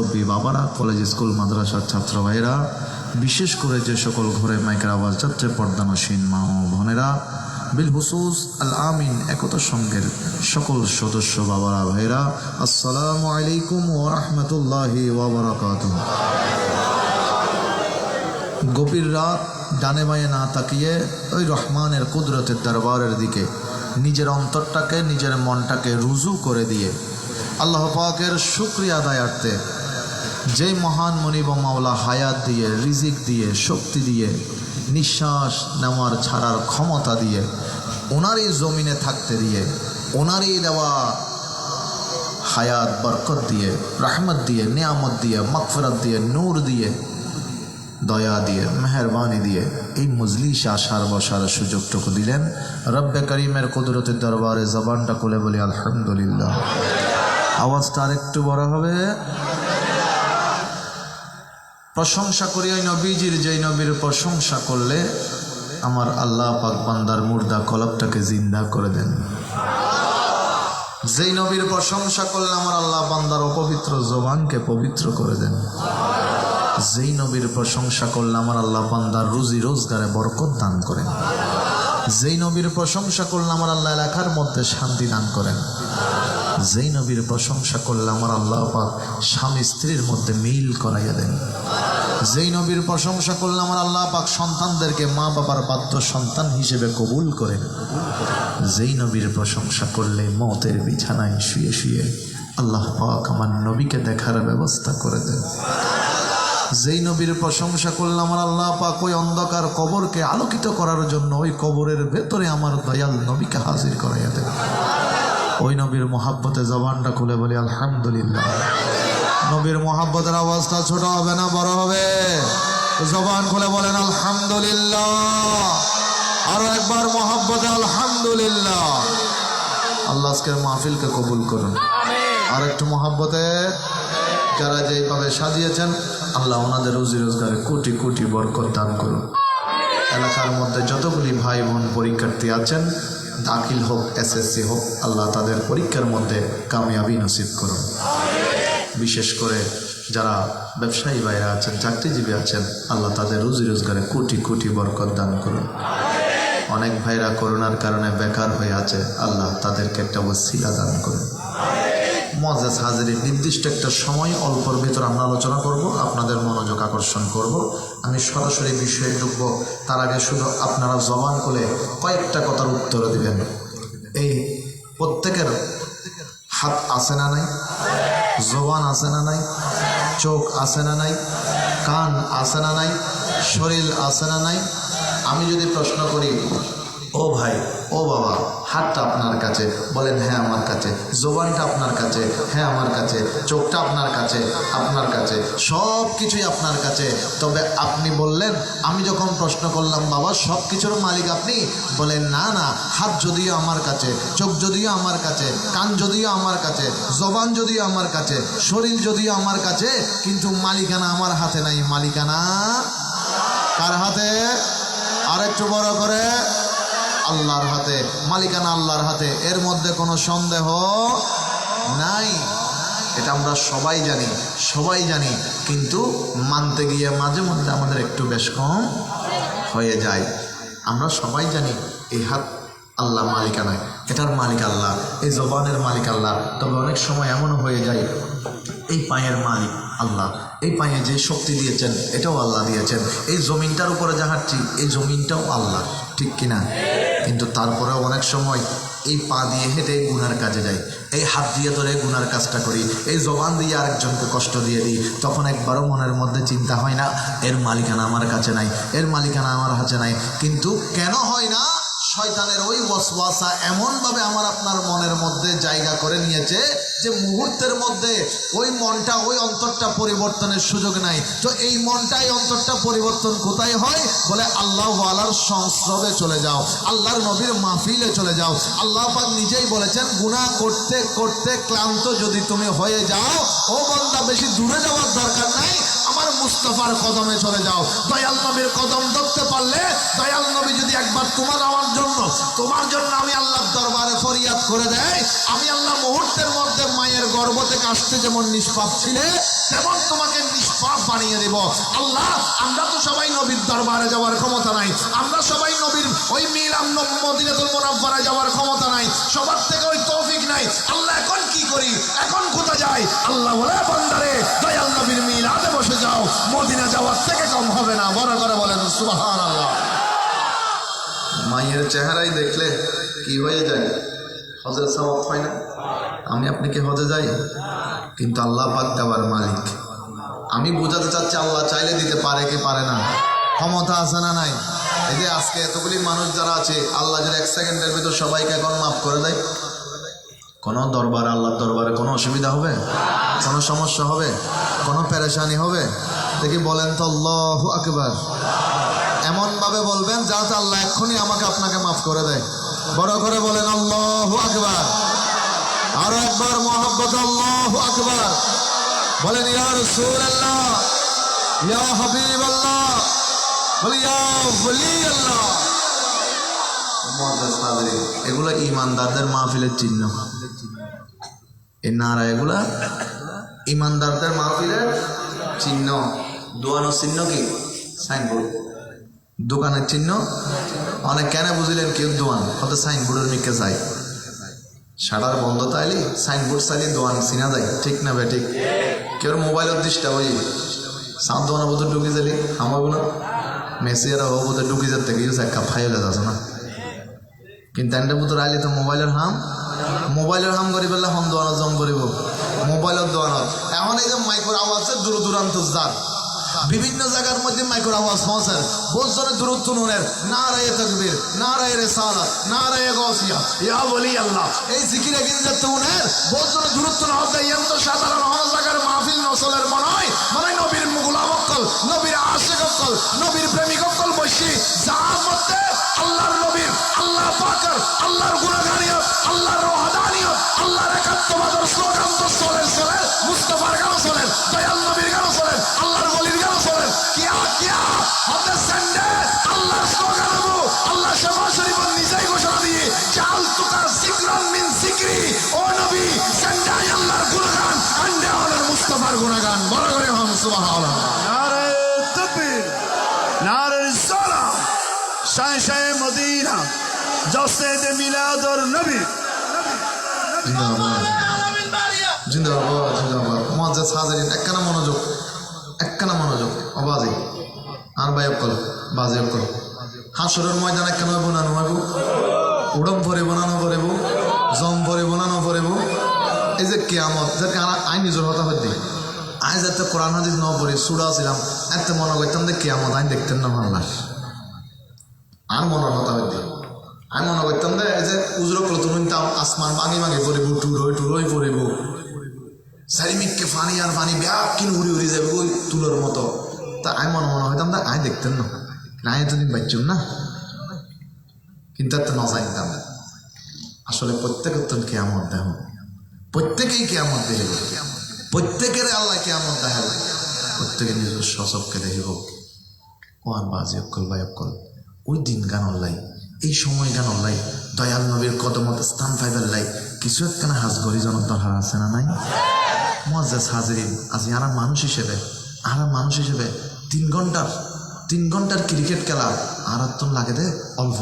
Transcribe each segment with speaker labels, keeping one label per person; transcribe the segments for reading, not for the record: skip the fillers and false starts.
Speaker 1: মুরব্বী বাবারা, college school মাদ্রাসার ছাত্র ভাইরা, বিশেষ করে যে সকল ঘরে মাইকের আওয়াজ যাচ্ছে পর্দানসীন মা ও বোনেরা, বিলহুসুস আল আমিন একতা সংঘের সকল সদস্য বাবারা ভাইরা, আসসালামু আলাইকুম ওয়া রাহমাতুল্লাহি ওয়া বারাকাতুহু। গভীর রাত, ডানে বাঁয়ে না তাকিয়ে ওই রহমানের কুদরতের দরবারের দিকে নিজের অন্তরটাকে, নিজের মনটাকে রুজু করে দিয়ে আল্লাহ পাকের শুকরিয়া আদায়ার্থে যেই মহান মনিব মাওলা হায়াত দিয়ে, রিজিক দিয়ে, শক্তি দিয়ে, নিঃশ্বাস নেওয়ার ছাড়ার ক্ষমতা দিয়ে, ওনারই জমিনে থাকতে দিয়ে, ওনারই দেওয়া হায়াত বরকত দিয়ে, রহমত দিয়ে, নিয়ামত দিয়ে, মাগফিরাত দিয়ে, নূর দিয়ে, দয়া দিয়ে, মেহরবানি দিয়ে এই মজলিসে আসার বসার সুযোগটুকু দিলেন। রব্বে করিমের কুদরতের দরবারে জবানটা খুলে বলি আলহামদুলিল্লাহ। আওয়াজটা আরেকটু বড় হবে। প্রশংসা করি ওই নবীজির, যেই নবীর প্রশংসা করলে আমার আল্লাহ পাক বান্দার মুর্দা কলবটাকে জিন্দা করে দেন। যেই নবীর প্রশংসা করলে আমার আল্লাহ বান্দার অপবিত্র জবানকে পবিত্র করে দেন। যেই নবীর প্রশংসা করলে আমার আল্লাহ বান্দার রুজি রোজগারে বরকত দান করেন। যেই নবীর প্রশংসা করলে আমার আল্লাহ এলাকার মধ্যে শান্তি দান করেন। যেই নবীর প্রশংসা করলে আমার আল্লাহ পাক স্বামী স্ত্রীর মধ্যে মিল করাইয়া দেন। যেই নবীর প্রশংসা করলে আমার আল্লাহ পাক সন্তানদেরকে মা বাবার বাধ্য সন্তান হিসেবে কবুল করেন। যেই নবীর প্রশংসা করলে মওতের বিছানায় শুয়ে শুয়ে আল্লাহ পাক আমার নবীকে দেখার ব্যবস্থা করে দেন। যেই নবীর প্রশংসা করলে আমার আল্লাহ পাক ওই অন্ধকার কবরকে আলোকিত করার জন্য ওই কবরের ভেতরে আমার দয়াল নবীকে হাজির করাইয়া দেন। ওই নবীর মোহাব্বতে জবানটা খুলে বলি আলহামদুলিল্লাহ। নবীর মোহাব্বতের আওয়াজটা ছোট হবে না বড় হবে? জবান খুলে বলেন আলহামদুলিল্লাহ। আরো একবার মোহাব্বতে আলহামদুলিল্লাহ। আল্লাহ আজকের মাহফিলকে কবুল করুন। আর একটু মোহাব্বতে যারা যেইভাবে সাজিয়েছেন আল্লাহ ওনাদের রুজি রোজগারে কোটি কোটি বরকত দান করুন। এলাকার মধ্যে যতগুলি ভাই বোন পরীক্ষার্থী আছেন, দাখিল হোক, এসএসসি হোক, আল্লাহ তাদের পরীক্ষার মধ্যে কামিয়াবি নসিব করুন। বিশেষ করে যারা ব্যবসায়ী ভাইরা আছেন, চাকরিজীবী আছেন, আল্লাহ তাদের রুজি রোজগারে কোটি কোটি বরকত দান করুন। অনেক ভাইরা করোনার কারণে বেকার হয়ে আছে, আল্লাহ তাদেরকে একটা ওসিলা দান করুন। মুআজ্জাজ হাজিরিন, নির্দিষ্ট একটা সময় অল্পর ভিতর আমরা আলোচনা করব, আপনাদের মনোযোগ আকর্ষণ করব। আমি সরাসরি বিষয়ে ঢুকব, তার আগে শুধু আপনারা জবান খুলে কয়েকটা কথার উত্তর দিবেন। এই প্রত্যেকের হাত আছে না নাই? জবান আছে না নাই? চোখ আছে না নাই? কান আছে না নাই? শরীর আছে না নাই? আমি যদি প্রশ্ন করি, ও ভাই, ও বাবা, হাতটা আপনার কাছে, বলেন হ্যাঁ আমার কাছে। জবানটা আপনার কাছে, হ্যাঁ আমার কাছে। চোখটা আপনার কাছে, আপনার কাছে। সব কিছুই আপনার কাছে। তবে আপনি বললেন, আমি যখন প্রশ্ন করলাম বাবা সব কিছুর মালিক আপনি, বলেন না না, হাত যদিও আমার কাছে, চোখ যদিও আমার কাছে, কান যদিও আমার কাছে, জবান যদিও আমার কাছে, শরীর যদিও আমার কাছে, কিন্তু মালিকানা আমার হাতে নাই। মালিকানা কার হাতে? আর একটু বড় করে, আল্লাহর হাতে। মালিকানা আল্লাহর হাতে, এর মধ্যে কোনো সন্দেহ নাই। এটা আমরা সবাই জানি, সবাই জানি, কিন্তু মানতে গিয়ে মাঝে মধ্যে আমাদের একটু বেশ কম হয়ে যায়। আমরা সবাই জানি এই হাত আল্লাহ মালিকানায়, এটার মালিক আল্লাহ, এই জবানের মালিক আল্লাহ। তবে অনেক সময় এমনও হয়ে যায় এই পায়ের মালিক আল্লাহ, এই পায়ে যে শক্তি দিয়েছেন এটাও আল্লাহ দিয়েছেন, এই জমিনটার উপরে যা হাঁটছি এই জমিনটাও আল্লাহ, ঠিক কিনা? কিন্তু তারপরেও অনেক সময় এই পা দিয়ে হেঁটে গুনার কাজে যাই, এই হাত দিয়ে ধরে গুনার কাজটা করি, এই জবান দিয়ে আরেকজনকে কষ্ট দিয়ে দিই। তখন একবারও মনের মধ্যে চিন্তা হয় না এর মালিকানা আমার কাছে নাই, এর মালিকানা আমার হাতে নাই। কিন্তু কেন হয় না? শয়তানের ওই ওয়াসওয়াসা এমনভাবে আমার আপনার মনের মধ্যে জায়গা করে নিয়েছে যে মুহূর্তের মধ্যে ওই মনটা, ওই অন্তরটা পরিবর্তনের সুযোগ নাই। তো এই মনটা, এই অন্তরটা পরিবর্তন কোথায় হয়? বলে আল্লাহ ওয়ালার সংস্রবে চলে যাও, আল্লাহর নবীর মাহফিলে চলে যাও। আল্লাহ পাক নিজেই বলেছেন, গুনাহ করতে করতে ক্লান্ত যদি তুমি হয়ে যাও, ও বান্দা বেশি দূরে যাওয়ার দরকার নাই, আমার মুস্তাফার কদমে চলে যাও। দয়াল নবীর কদম ধরতে পারলে, দয়াল নবী যদি একবার তোমার আমার জন্য জন্য, তোমার জন্য আমি আল্লাহর দরবারে ফরিয়াদ করে দেই। আমি আল্লাহ মুহূর্তের মধ্যে মায়ের গর্ভ থেকে আসতে যেমন নিষ্পাপ ছিলে, তেমন তোমাকে নিষ্পাপ বানিয়ে দেব। আল্লাহ, আমরা তো সবাই নবীর দরবারে যাওয়ার ক্ষমতা নাই, আমরা সবাই নবীর ওই মিলাম মদিনাতুল মুনাওয়ারা যাওয়ার ক্ষমতা নাই, সবার থেকে ওই তৌফিক নাই। আল্লাহ, এখন কি করি, এখন কোথা যাই? আল্লাহ বলে, বান্দারে দয়াল নবীর মিলাদে বসে যাও, মদিনা যাওয়ার থেকে কম হবে না। বড় করে বলেন সুবহানাল্লাহ। মায়ের চেহারাই দেখলে কি হয়ে যায়? হজের সওয়াব হয় না? আমি আপনি কি হজে যাই? কিন্তু আল্লাহ পাক দেওয়ার মালিক। আমি বোঝাতে চাচ্ছি, আল্লাহ চাইলে দিতে পারে কি পারে না? ক্ষমতা আছে না নাই? এই যে আজকে এতগুলি মানুষ যারা আছে, আল্লাহ যারা 1 সেকেন্ডের ভিতর সবাইকে এখন মাফ করে দেয়, কোনো দরবারে, আল্লাহর দরবারে কোনো অসুবিধা হবে? কোনো সমস্যা হবে? কোনো পেরেশানি হবে? দেখি বলেন তো আল্লাহু আকবার। এমনভাবে বলবেন যাতে আল্লাহ এক্ষুনি আমাকে আপনাকে মাফ করে দেয়। বড় করে বলেন আল্লাহু আকবার। আরো একবার মুহাব্বত আল্লাহু আকবার। বলেন ইয়া রাসূলুল্লাহ, ইয়া হাবিবাল্লাহ, বলি ইয়া ওয়ালিয়াল্লাহ। মুআজ্জাজ হাজিরিন, এগুলো ঈমানদারদের মাহফিলের চিহ্ন। এই নারা এগুলা ঈমানদারদের মাহফিলের চিহ্ন। দোয়ানোর চিহ্ন কি? সাইনবোর্ড। দোকানের চিহ্ন অনেক কেন বুঝলেন? কেউ দোয়ান কত সাইনবোর্ডের মিকে যায়, শাটার বন্ধ তাইলি সাইনবোর্ড চাইলে দোয়ান চিনা যায়, ঠিক না বে ঠিক? কেউ মোবাইলের দৃষ্টা ওই সাত দোয়ানের বোধ ঢুকি যালি আমার না মেসিয়ারা ও বোধ ঢুকি যাতে গিয়েছে এক কাপ খাইলে যাচ্ছে না। কিন্তু এনটা বোধ আইলি তো মোবাইলের হাম করি পেলে হম দোয়ানত জম করিব মোবাইলের দোয়ানত। এখন এই যে মাইক্রোর আওয়াজে দূর দূরান্ত যার বিভিন্ন জায়গার মধ্যে মাইক্রোর আওয়াজ পৌঁছার, বহুজনের দূরত্ব নুনের নারায়ে তাকবীর, নারায়ে রিসালাত, নারায়ে গাউসিয়া, ইয়া ওয়ালি আল্লাহ। এই জিকিরে কিন্তু তুনের বহুজনের দূরত্ব না হতে এত সাধারণ হওয়ার জায়গার মাহফিল নসলের মনে হয় নবীর গোলাম অক্কল, নবীর আশিক অক্কল, নবীর প্রেমিক অক্কল বসি, যার মধ্যে আল্লাহর নবীর, আল্লাহ পাকের, আল্লাহর গুণগানিয়ত, আল্লাহর রহদানিয়ত, আল্লাহর একাত্মবাদের স্লোগান তো চলেন, মুস্তাফার গান চলেন, দয়াল নবীর গান চলেন, আল্লাহর ওলির গান চলেন। কিয়া কিয়া হতে সন্ডে আল্লাহর স্লোগান হবো। আল্লাহ শেফা শরীফ নিজেই ঘোষণা দিয়ে চাল তুকার জিকরান মিন জিকরি, ও নবী সন্ডাই আল্লাহর গুণগান, আন্ডে আল্লাহর মুস্তাফার গুণগান। বড় করে হম সুবহানাল্লাহ।
Speaker 2: নারে তাকবীর, নারে সালাম, শায়ে শায়ে মদিনা, জসে দে মিলাদুর নবী।
Speaker 1: জিন্দাবাদ জিন্দাবাদ জিন্দাবাদ। মুআজ্জাজ হাজিরিন, একখানা মনোযোগ অবাজে আর বায়ক কল বাজে কল। হাসরের ময়দান একখানা বানানো হইব, উড়ম ভরে বানানো পড়িব, জম ভরে বানানো পড়িব। এই যে কিয়ামত, যাকে আই নিজের হতা হইতে আই যাতে কোরআন হাদিস ন পড়ি সুড়া ছিলাম, এত মনে করতাম যে কিয়ামত আইন দেখতেন না ভাল্লার আর মনের হতা হইতে। আমি মনে করতাম যে এই যে উজরো কলতুনতাম আসমান ভাঙি পড়িব, টুরই পড়িব, চারিমিককে পানি আর পানি ব্যাকিন উড়ি যাবে ওই তুলোর মতো। তা আমি মনে হইতাম না আই দেখতেন না, আই এতদিন বাচ্চুম না, কিন্তু এত না জানতাম। আসলে প্রত্যেকের তো কেয়ামত দেহ, প্রত্যেকেই কেয়ামত দেখিব, প্রত্যেকের আল্লাহ কেয়ামত দেখাব, প্রত্যেকে নিজস্ব চোখকে দেখিব। ও আর বাজি অক্কল বাই অক্কল, ওই দিন গান লাই, এই সময় গান লাই, দয়াল নবীর কদমত স্থান পাইবার লাই কিছু একখানা হাজ গড়ি জনক দরকার আছে না নাই? মুআজ্জাজ হাজিরিন, আজ আর মানুষ হিসেবে 3 ঘন্টার ক্রিকেট খেলা আর তো লাগে দে অল্প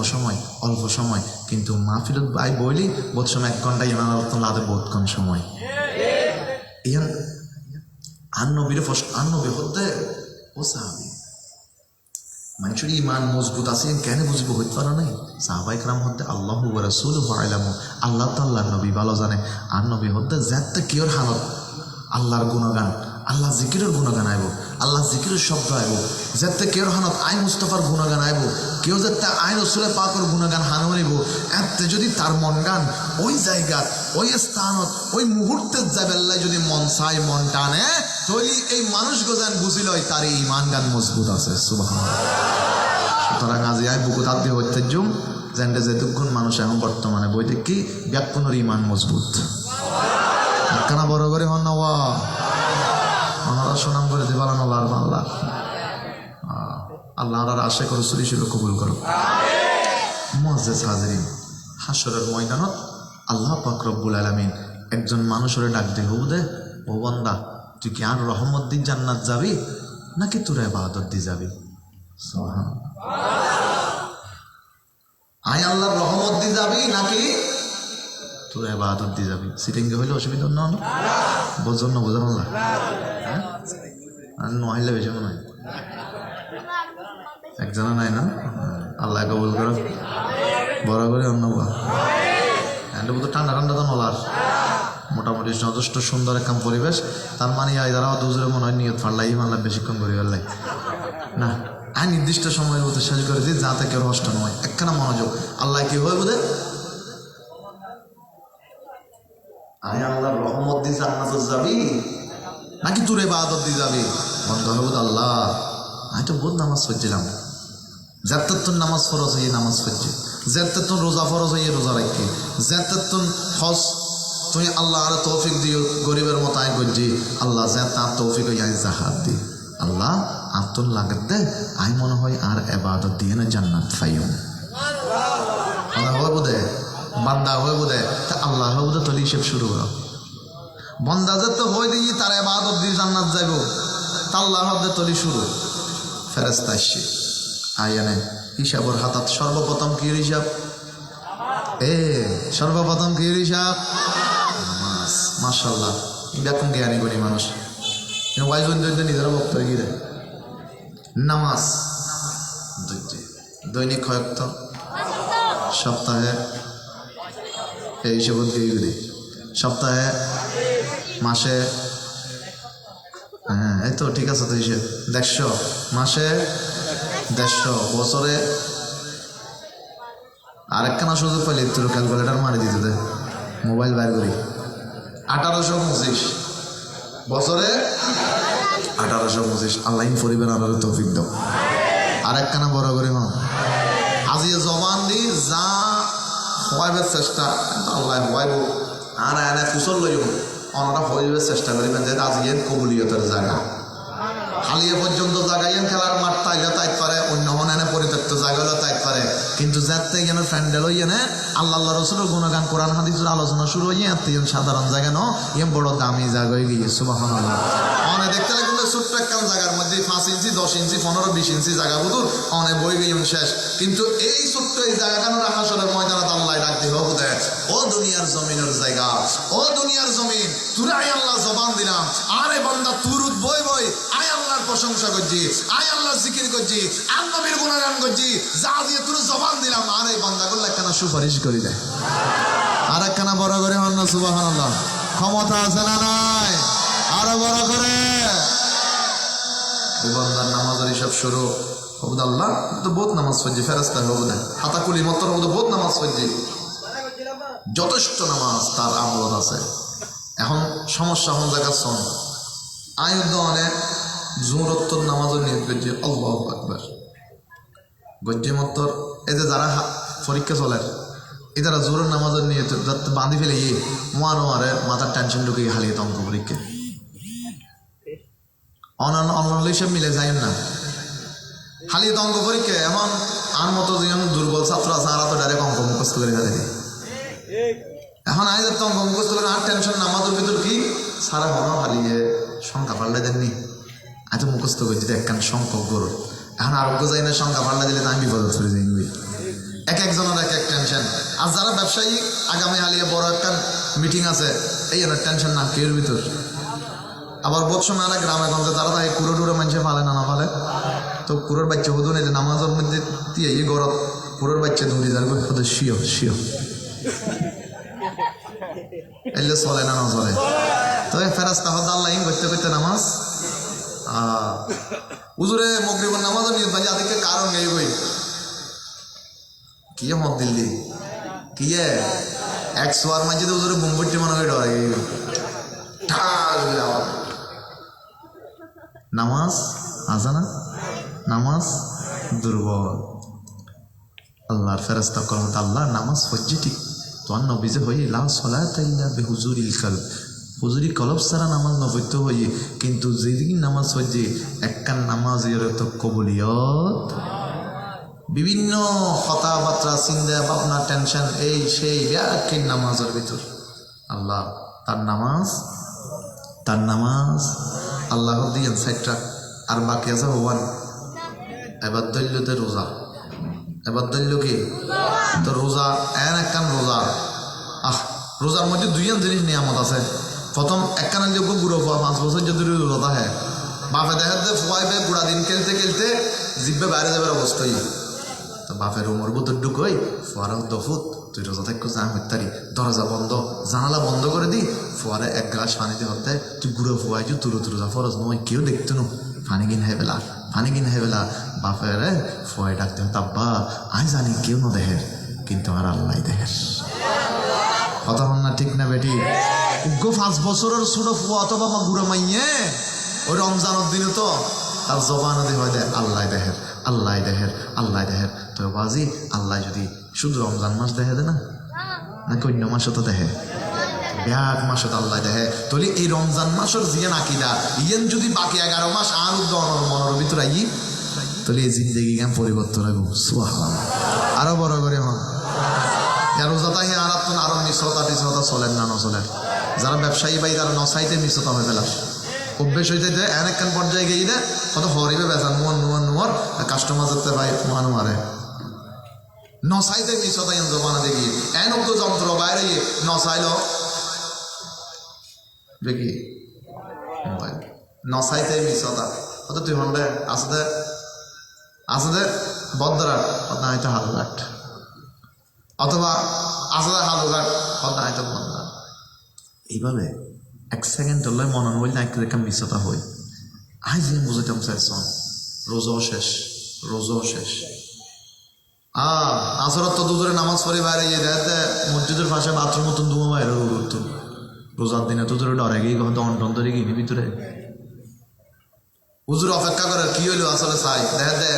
Speaker 1: সময়, কিন্তু মাহফিলত আই বইলি বহুত সময় 1 ঘন্টা ইয়ার তো লাগে বহুত কম সময়। ইয়ান আর নবীর হতে ও সাহাবি মানুষের ইমান মজবুত আছে কেন বুঝব হইতে পারা নাই? সাহাবায়ে কেরাম হতে আল্লাহু ওয়া রাসূলুহু আ'লামু, আল্লাহ তো আল্লাহর নবী ভালো জানে। আর নবী হতে যাতে কিওর হালত আল্লাহর গুণগান, আল্লাহ জিকিরের গুণগান আইব, আল্লাহ জিকিরের শব্দ আইব, যাতে কেউ হানত আই মুস্তফার গুণগান আইব, কেউ যাতে আই রসুলে পাকের গুণগান হানুনিব। এতে যদি তার মন গান ওই জায়গাত, ওই স্থানত, ওই মুহূর্তের যাবেল্লাই যদি মন চাই, মন টানে, তৈলি এই মানুষ গোজান বুঝিল তার এই ইমান গান মজবুত আছে। সুবহানাল্লাহ। সুতরাং আজি আই বুকুত আদি ঐতিহ্যম যেন যেতুক্ষণ মানুষ এখন বর্তমানে বই দেখি ব্যাকুণের ইমান মজবুত একখানা বড় করে হন না ওনারা সুনাম করে দিবালান আল্লাহ আল্লাহ আশা করো সুরি ছিল কবুল করো। মুআজ্জাজ হাজিরিন, হাসরের ময়দানত আল্লাহ পাক রব্বুল আলামিন একজন মানুষের ডাক দিয়ে দে, ও বান্দা তুই কি আর রহমত দি জান্নাত যাবি নাকি তোর ইবাদত দি যাবি? সুবহানাল্লাহ। আয় আল্লাহর রহমত দি যাবি নাকি তোর ইবাদত দি যাবি? সিটিংগে হইলে অসুবিধা না বোঝন না বোঝান না, হ্যাঁ আর নহিলে বেশি মনে হয় একজনা নাই না। আল্লাহ কবুল করো, বড় করে অন্য তো ঠান্ডা ঠান্ডা তো নলার মোটামুটি যথেষ্ট সুন্দর একখান পরিবেশ। তার মানে দ্বারাও দুজরে মনে হয় নিয়ত ফাড়লাই মানলাম বেশিক্ষণ করি ফেললাই না। আমি নির্দিষ্ট সময়ের মতো শেষ করে দিই যাতে কেউ নষ্ট নয়। একখানা মনোযোগ, আল্লাহ কি হয় বোধে আমি আল্লাহর রহমত দিয়ে জান্নাতে যাবি নাকি তোর ইবাদত দিয়ে যাবি? বন্ধ হলো আল্লাহ আমি তো বোধ নামাজ পড়ছিলাম, যাতে তোর নামাজ ফরজ হয়ে নামাজ পড়ছি, যাতে তোর রোজা ফরজ হয়ে রোজা রাখি, যাতে তোর হজ তুই আল্লাহ আর তৌফিক দিও গরিবের মতো আয় করছি, আল্লাহ যা তার তৌফিক হয়ে আয় জাহাত দি, আল্লাহ আর তোর লাগাত দে আই মনে হয় আর ইবাদত দিয়ে না জান্নাত পাইও হয় বোধে বান্দা হয় বোধে তা আল্লাহ হয় বোধে তোর হিসেব শুরু করো। বন্দা যে তো হয়ে দিই তার ইবাদত দিয়ে জান্নাত যাইব, তা আল্লাহ হবে তলি শুরু। ফেরেশতা আসছে আয়ানে হিসাবর হাতাত সর্বপ্রথম কি হিসাব? সর্বপ্রথম কি হিসাব? নামাজ। মাশাআল্লাহ বেকম জ্ঞানী গুণী মানুষ নিজেরা বক্তব্য গিয়ে দেয় নামাজ দৈনিক কয়েকত সপ্তাহে এই হিসেব দিয়ে সপ্তাহে মাসে, হ্যাঁ এই তো ঠিক আছে তো হিসেব 150 মাসে 150 বছরে আরেকখানা সুযোগ পাইলে তোর ক্যালকুলেটার মারি দিতে দে মোবাইল বাইর করি 1825 বছরে 1825 আল্লাহ পরিবার আল্লাহ তৌফিক দাও। আরেকখানা বড় করে হন আজিয়ে জবান দি যা হওয়াইবার চেষ্টা আল্লাহ হওয়াইব আর এনে কুশল লইব অনরা হইবার চেষ্টা করিবেন যে আজিয়ে কবুলিয়তের জায়গা হালিয়ে পর্যন্ত জাগাইয়েন খেলার মাঠ তাইলে তাইত পারে অন্য হনে পরিত্যক্ত জায়গা হলে তাইত পারে, কিন্তু যাতে যেন ফ্যান্ডেল হইয়ে নে আল্লাহ আল্লাহ রসুলের গুণগান কোরআন হাদিসের আলোচনা শুরু হইয়ে এত সাধারণ জায়গা ন ইয়ে বড় দামি জায়গা হয়ে গিয়ে সুবহানাল্লাহ। অনেক দেখতে লাগবে ছোট্ট একখান জায়গার মধ্যে 5 ইঞ্চি 10 ইঞ্চি 15-20 ইঞ্চি জায়গা বুধুর অনেক বই গিয়ে শেষ, কিন্তু এই ছোট্ট এই জায়গাখানো হাসরের ময়দানে আল্লাহ ডাকতে হবে ও দুনিয়ার জমিনের জায়গা, ও দুনিয়ার জমিন তুই আয় আল্লাহ জবান দিলাম আরে বান্দা তুরুত বই বই আয় আল্লাহর প্রশংসা করছি, আয় আল্লাহর জিকির করছি, আর নবীর গুণগান করছি, যা দিয়ে তুই জবান দিলাম আর এই বান্দা করলে একখানা সুপারিশ করি দেয়। আর একখানা বড় করে হন না সুবহানাল্লাহ। ক্ষমতা আছে না নাই? আরো বড় করে বান্দার নামাজের হিসাব শুরু হবুদ আল্লাহ তো বহুত নামাজ পড়ছি ফেরেশতা হবুদ হাতাকুলি মত হবুদ বহুত নামাজ পড়ছি যথেষ্ট নামাজ তার আমলত আছে। এখন সমস্যা হন জায়গা শোন আয়ুদ্ধনে জোরত্তর নামাজের নিয়ত করছে আল্লাহু আকবার গজ্জে মত্তর এই যে যারা পরীক্ষা চলে এরা জোরের নামাজের নিয়ত বাঁধি ফেলে গিয়ে মারে মাথার টেনশন ঢুকে হালিয়ে অঙ্ক পরীক্ষা অন্য হিসেব মিলে যায় না হালিয়ে অঙ্ক পরীক্ষা। এখন আর মতো যেমন দুর্বল ছাত্র আছে আর তো ডাইরেক্ট অঙ্ক মুখস্থ করে ফেলে দিই। এখন আজ তো অঙ্ক মুখস্থ করে আর টেনশন নামাজের ভিতর কি সারা মনে হারিয়ে সংখ্যা পাল্টে দেননি আজ মুখস্থ করছি একখান সংখ্যক গরু এখন আরোগ্য যাই না সংখ্যা পাল্টে দিলে আমি বিপদ চলে যাই এক একজনের এক এক টেনশন। আর যারা ব্যবসায়ী আগামী হালিয়ে বড় একটা মিটিং আছে এই জন্য টেনশন না কেউর ভিতর। আবার বোধ সময় আর গ্রামে গঞ্জে যারা তাই কুড়ো টুড়ো মানুষে ফালে না ফালে তো কুড়োর বাচ্চা হুদু নেই যে নামাজের মধ্যে দিয়ে এই গরত কুড়োর বাচ্চা ধরি যার হুদু শিও শিও এলে চলে না চলে তো ফেরাস্তা হদ আল্লাহ করতে করতে নামাজ উজুরে মগরিবের নামাজও নিয়ে ভাই আদিকে কারণ নেই বই কি মত দিল্লি কি এক সোয়ার মাঝে তো উজুরে বুম্বুটি মনে হয় ডরে নামাজ আজানা নামাজ দুর্বল আল্লাহর ফেরেশতা কল আল্লাহ নামাজ পড়ছি ঠিক তোমার নবীজে হই লা সলাতা ইল্লা বিহুজুরিল কলব হুজুরি কলব সারা নামাজ নবৈত হই, কিন্তু যেদিন নামাজ পড়ছি একখান নামাজ এর তো কবুলিয়ত বিভিন্ন কথাবার্তা, চিন্তা ভাবনা, টেনশন, এই সেই ব্যাকিন নামাজের ভিতর আল্লাহ তার নামাজ আল্লাহ দিয়েন সাইটটা আর বাকি আছে ভগবান। এবার দৈল্যতে রোজা, এবার দৈল্য কি তো রোজা একখান রোজা। রোজার মধ্যে দুইজন জিনিস নিয়ামত আছে। প্রথম একখান যোগ্য বুড়ো ফুয়া 5 বছর যদি রোজা হয় বাপে দেখা যে ফুয়াইবে বুড়া দিন খেলতে খেলতে জিব্বে বাইরে যাবার অবস্থায় তো বাপের উমর বুতর ঢুকই ফুয়ারা দফুত তুই রোজা থাকো যা হইতারি দরজা বন্ধ জানালা বন্ধ করে দি ফুয়ারে 1 গ্লাস পানিতে হতে তুই গুঁড়ো ফুয়াই তুই তুলো তুলো যা ফরজ নয় কেউ দেখতো না পানি কিনে হয়ে বেলা বাপের ফুয়াই ডাকতে তাব্বা আমি জানি কেউ না দেখে কিন্তু আর আল্লাহ দেখে। কথা হল না ঠিক না বেটি? 5 বছরের ছোট ফুয়া অথবা মা গুঁড়ো মাইয়ে ওই রমজানের দিনে তো তার জবানে দিয়ে হয় দেয় আল্লাহ দেহের তো বাজি আল্লাহ যদি শুধু রমজান মাস দেখে দে না নাকি অন্য মাসে তো দেখে ব্যাগ মাসে তো আল্লাহ দেখে তাহলে এই রমজান মাসের জিয়ান আকিদা ইয়েন যদি বাকি 11 মাস আর মনের ভিতরে আই তাহলে এই জিন্দগি কেন পরিবর্তন হইব। সুবহানাল্লাহ। আরো বড় করে হন রোজাটা হি আর আরো মিশ্রতা টিশ্রতা চলেন না নচলেন। যারা ব্যবসায়ী ভাই তারা নসাইতে মিশ্রতা হয়ে পেলাস অভ্যেস হইতে যে একখান পর্যায়ে গিয়ে দে কত হরিবে বেচান নুয়ার কাস্টমার যেতে ভাই মানু মারে নসাইতে মিশ্রতা জমানা দেখি এন তো যন্ত্র বাইরে নসাইল দেখি মোবাইল নসাইতে মিশ্রতা কত তুই হন্ডে আসতে বদরাট কত হয়তো হালঘাট অথবা আসলে হালঘাট কত হয়তো বদরাট। এইভাবে 1 সেকেন্ড হলে মনে হইল না একটা মিশ্রতা হই আজ বুঝাইতাম চাইছ রোজাও শেষ আসরত তো দুজনে নামাজ পড়ে বাইরে গিয়ে দেখতে মসজিদের পাশে বাথরুম মতন দুমা বাইরে করতো রোজার দিনে তো ধরে ডরে গিয়ে দন ধরে গিয়ে ভিতরে হুজুর অপেক্ষা করে কি হইলো আসলে চাই দেখে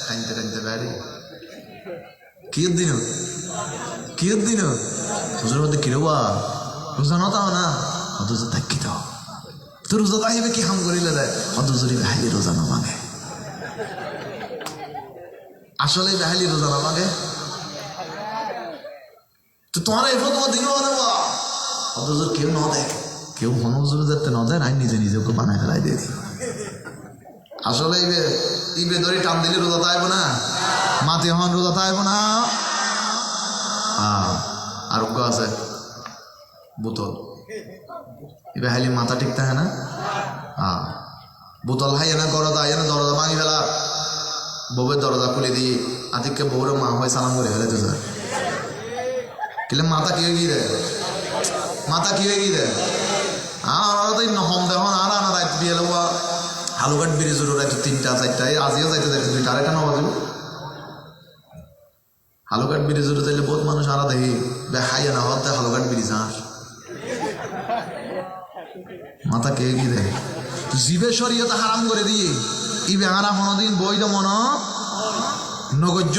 Speaker 1: কানতে বাইরে কি দিন হুজুর মধ্যে কিরবা রোজা নতাও না অথচ থাকি দাও তো রোজা আহিবে কি হাম করিলে দেয় অথচরি বেহালি রোজা না মাগে আসলে বেহালি রোজা না মাগে তো তোমার এফো তোমার দিন বানাবা অথচ কেউ ন দেয় কেউ হনজুর যাতে ন দেয় আমি নিজে ওকে বানায় ফেলাই দিয়ে দিই। আসলে ইবে ধরে টান দিলে রোজা তাইব না মাতে হন রোজা তাইব না। আরোগ্য আছে বোতল এবার হাইলি মাথা ঠিক থাকে না বোতল হাই না গরদা দরজা ভাঙি ফেলা বউয়ের দরজা খুলে দিয়ে আতিককে বউরে মা হয় সালাম করে ফেলে তো স্যার কিলে মাথা কি হয়ে গিয়ে দেয় আর নহম দেখুন আর আনা রাইত দিয়ে এলো হালুঘাট ব্রিজের রাইত 3টা 4টা আজিও যাইতে 2টা 2:30 ন বাজিব হালুঘাট ব্রিজের যাইলে বহুত মানুষ আরা দেখি খাইয়ে না হতে হালুঘাট ব্রিজ আর মাথা কে কি দেয় জীবে শরীয়ত হারাম করে দিয়ে ইবে হারা কোনদিন বৈধ মন নগজ্য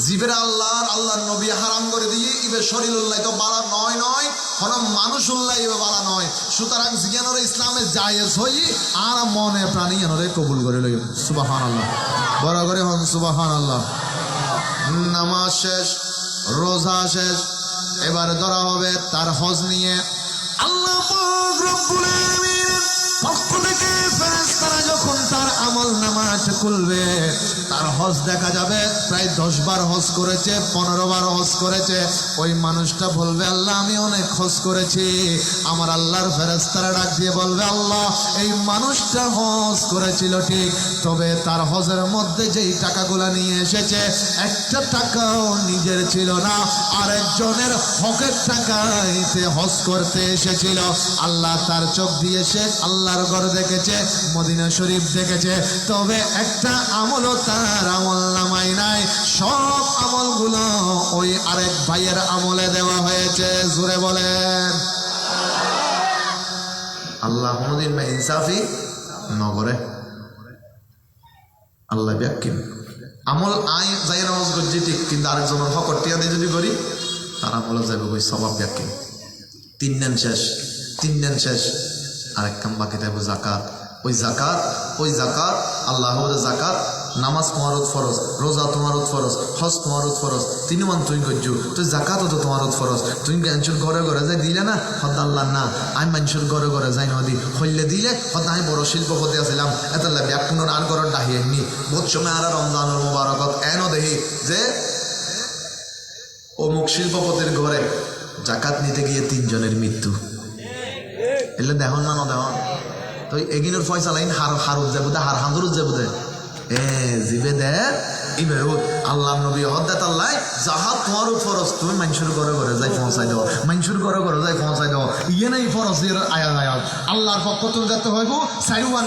Speaker 1: জীবের আল্লাহর নবী হারাম করে দিয়ে ইবে শরীরুল্লাহ তো বালা নয় কোন মানুষুল্লাহ ইবে বালা নয়। সুতরাং জিজ্ঞানরে ইসলামে জায়েজ হই আর মনে প্রাণী এনরে কবুল করে লই। সুবহানাল্লাহ। বড় করে হন সুবহানাল্লাহ। নামাজ শেষ, রোজা শেষ, এবার ধরা হবে তার হজ নিয়ে। আল্লাহ পাক রব্বুল আলামিন পক্ষ থেকে ফেরেশতারা যখন তার আমল নামাটা খুলবে তার হজ দেখা যাবে প্রায় 10 বার হজ করেছে, 15 বার হজ করেছে। ওই মানুষটা বলবে আল্লাহ আমি অনেক হজ করেছি। আমার আল্লাহর ফেরেশতারা ডাক দিয়ে বলবে আল্লাহ এই মানুষটা হজ করেছিল ঠিক, তবে তার হজের মধ্যে যেই টাকাগুলা নিয়ে এসেছে একটা টাকাও নিজের ছিল না, আরেকজনের হকের টাকাইতে হজ করতে এসেছিল। আল্লাহ তার চোখ দিয়েছে আল্লাহর ঘর দেখেছে, মদিনা শরীফ দেখেছে, তবে একটা আমলও তার আমল নামাই নাই। সব আমলগুলো ওই আরেক ভাইয়ের আমলে দেওয়া হয়েছে। জোরে বলেন আল্লাহ কোনদিন ইনসাফি নগরে আল্লাহ ব্যাকিম আমল আই যাই নামাজ করছি ঠিক, কিন্তু আরেকজনের হকর টিয়া দিয়ে যদি করি তার আমলে যাবে ওই স্বভাব ব্যাকিম। 3 দিন শেষ আরেক কাম বাকি থাকবে জাকাত। ওই জাকাত আল্লাহ জাকাত নামাজ তোমার ফরজ, রোজা তোমার ফরজ, হজ তোমার ফরজ, তিনমান তুই গজ্জু, তুই জাকাত তো তোমার ফরজ, তুই মানুষের ঘরে ঘরে যাই দিলে না, হদ আল্লাহ না আমি মানুষের ঘরে ঘরে যাই নদী হইলে দিলে হদ আমি বড় শিল্পপতি আসছিলাম এত লাগে এক পুনর আর ঘর ডাহিয়ে নি বহুত সময় আর রমজানুল মুবারকত এনও দেখি যে অমুক শিল্পপতির ঘরে জাকাত নিতে গিয়ে 3 জনের মৃত্যু। এলে দেখুন না দেখুন তো এগিনোর ফয়সা লাইন হারুত যাবো দে হার হাঁদুরত যাবো দে জিবে দে ইবে আল্লাহ নবী হদ্দাত আল্লাহ যাহা তোমার ফরজ তুমি মানুষের ঘরে ঘরে যাই পৌঁছাই দাও, মানুষের ঘরে ঘরে যাই পৌঁছাই দাও, ইয়ে নেই ফরজের আয়াত আয়াত আল্লাহর পক্ষ থেকে যেতে হইব। সাইরুয়ান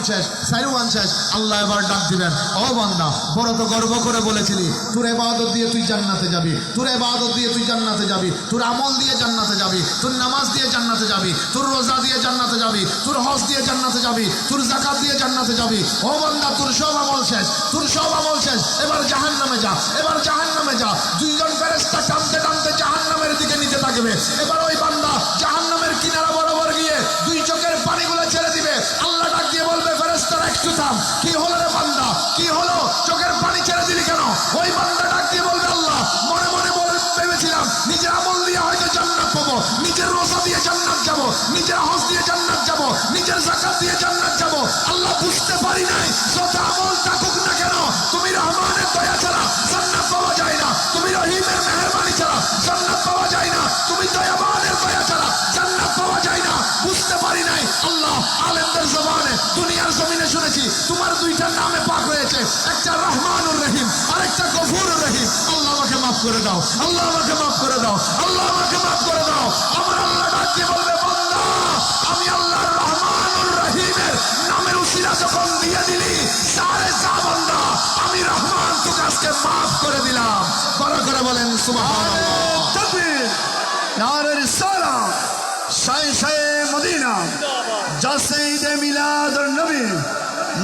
Speaker 1: শেষ আল্লাহ এবার ডাক দিবেন, ও বান্দা বড় তো গর্ব করে বলেছিলি তোর ইবাদত দিয়ে তুই জান্নাতে যাবি, তোর ইবাদত দিয়ে তুই জান্নাতে যাবি, তোর আমল দিয়ে জান্নাতে যাবি, তোর নামাজ দিয়ে জান্নাতে যাবি, তোর রোজা দিয়ে জান্নাতে যাবি, তোর হজ দিয়ে জান্নাতে যাবি, তোর যাকাত দিয়ে জান্নাতে যাবি। ও বান্দা তোর সব আমল শেষ, তোর সব আমল শেষ, এবার জাহান্নামে যা, এবার জাহান্নামে যা। 2 জন ফেরেশতা টানতে টানতে জাহান্নামের দিকে নিতে থাকবে। এবার ওই বান্দা জাহান্নামের কিনারা বরাবর গিয়ে 2 চোখের পানিগুলো ছেড়ে দিবে। আল্লাহ ডাক দিয়ে বলবে ফেরেশতারা একটু থাম, কি হলো রে বান্দা, কি হলো, চোখের পানি ছেড়ে দিলি কেন? ওই বান্দা ডাক দিয়ে বলবে আল্লাহ মনে মনে ভেবেছিলাম নিজের আমল দিয়ে হয়তো জান্নাত পাবো, নিজের রোজা দিয়ে জান্নাত যাবো, নিজের হজ দিয়ে জান্নাত যাবো, নিজের যাকাত দিয়ে জান্নাত যাবো। আল্লাহ বুঝতে পারি নাই যত আমল থাকুক না কেন তুমি রহমানের দয়া ছাড়া জান্নাত পাওয়া যায় না, তুমি রহিমের মেহেরবানি ছাড়া জান্নাত পাওয়া যায় না, তুমি দয়াবানের দয়া ছাড়া জান্নাত পাওয়া যায় না। বুঝতে পারি নাই আল্লাহ আলেমদের জবানে দুনিয়ার জমিনে শুনেছি তোমার 2টা নামে পাক হয়েছে, একটা রহমানুর রহিম আর একটা গফুরুর রহিম। আল্লাহ আমাকে মাফ করে দাও, আল্লাহ আমাকে মাফ করে দাও, আল্লাহ আমাকে মাফ করে দাও। আমার আল্লাহ ডাক দিয়ে বলবে বান্দা আমি আল্লাহ রহমানুর রহিমের নামের উসিলা যখন দিয়ে দিলি সারে যা বান্দা আমি রহমান তোকে আজকে মাফ করে দিলাম। বড় করে বলেন সুবহানাল্লাহ।
Speaker 2: তাকবীর, নারে রিসালাত, শায়ে মদিনা, জাসঈদে মিলাদুন নবী,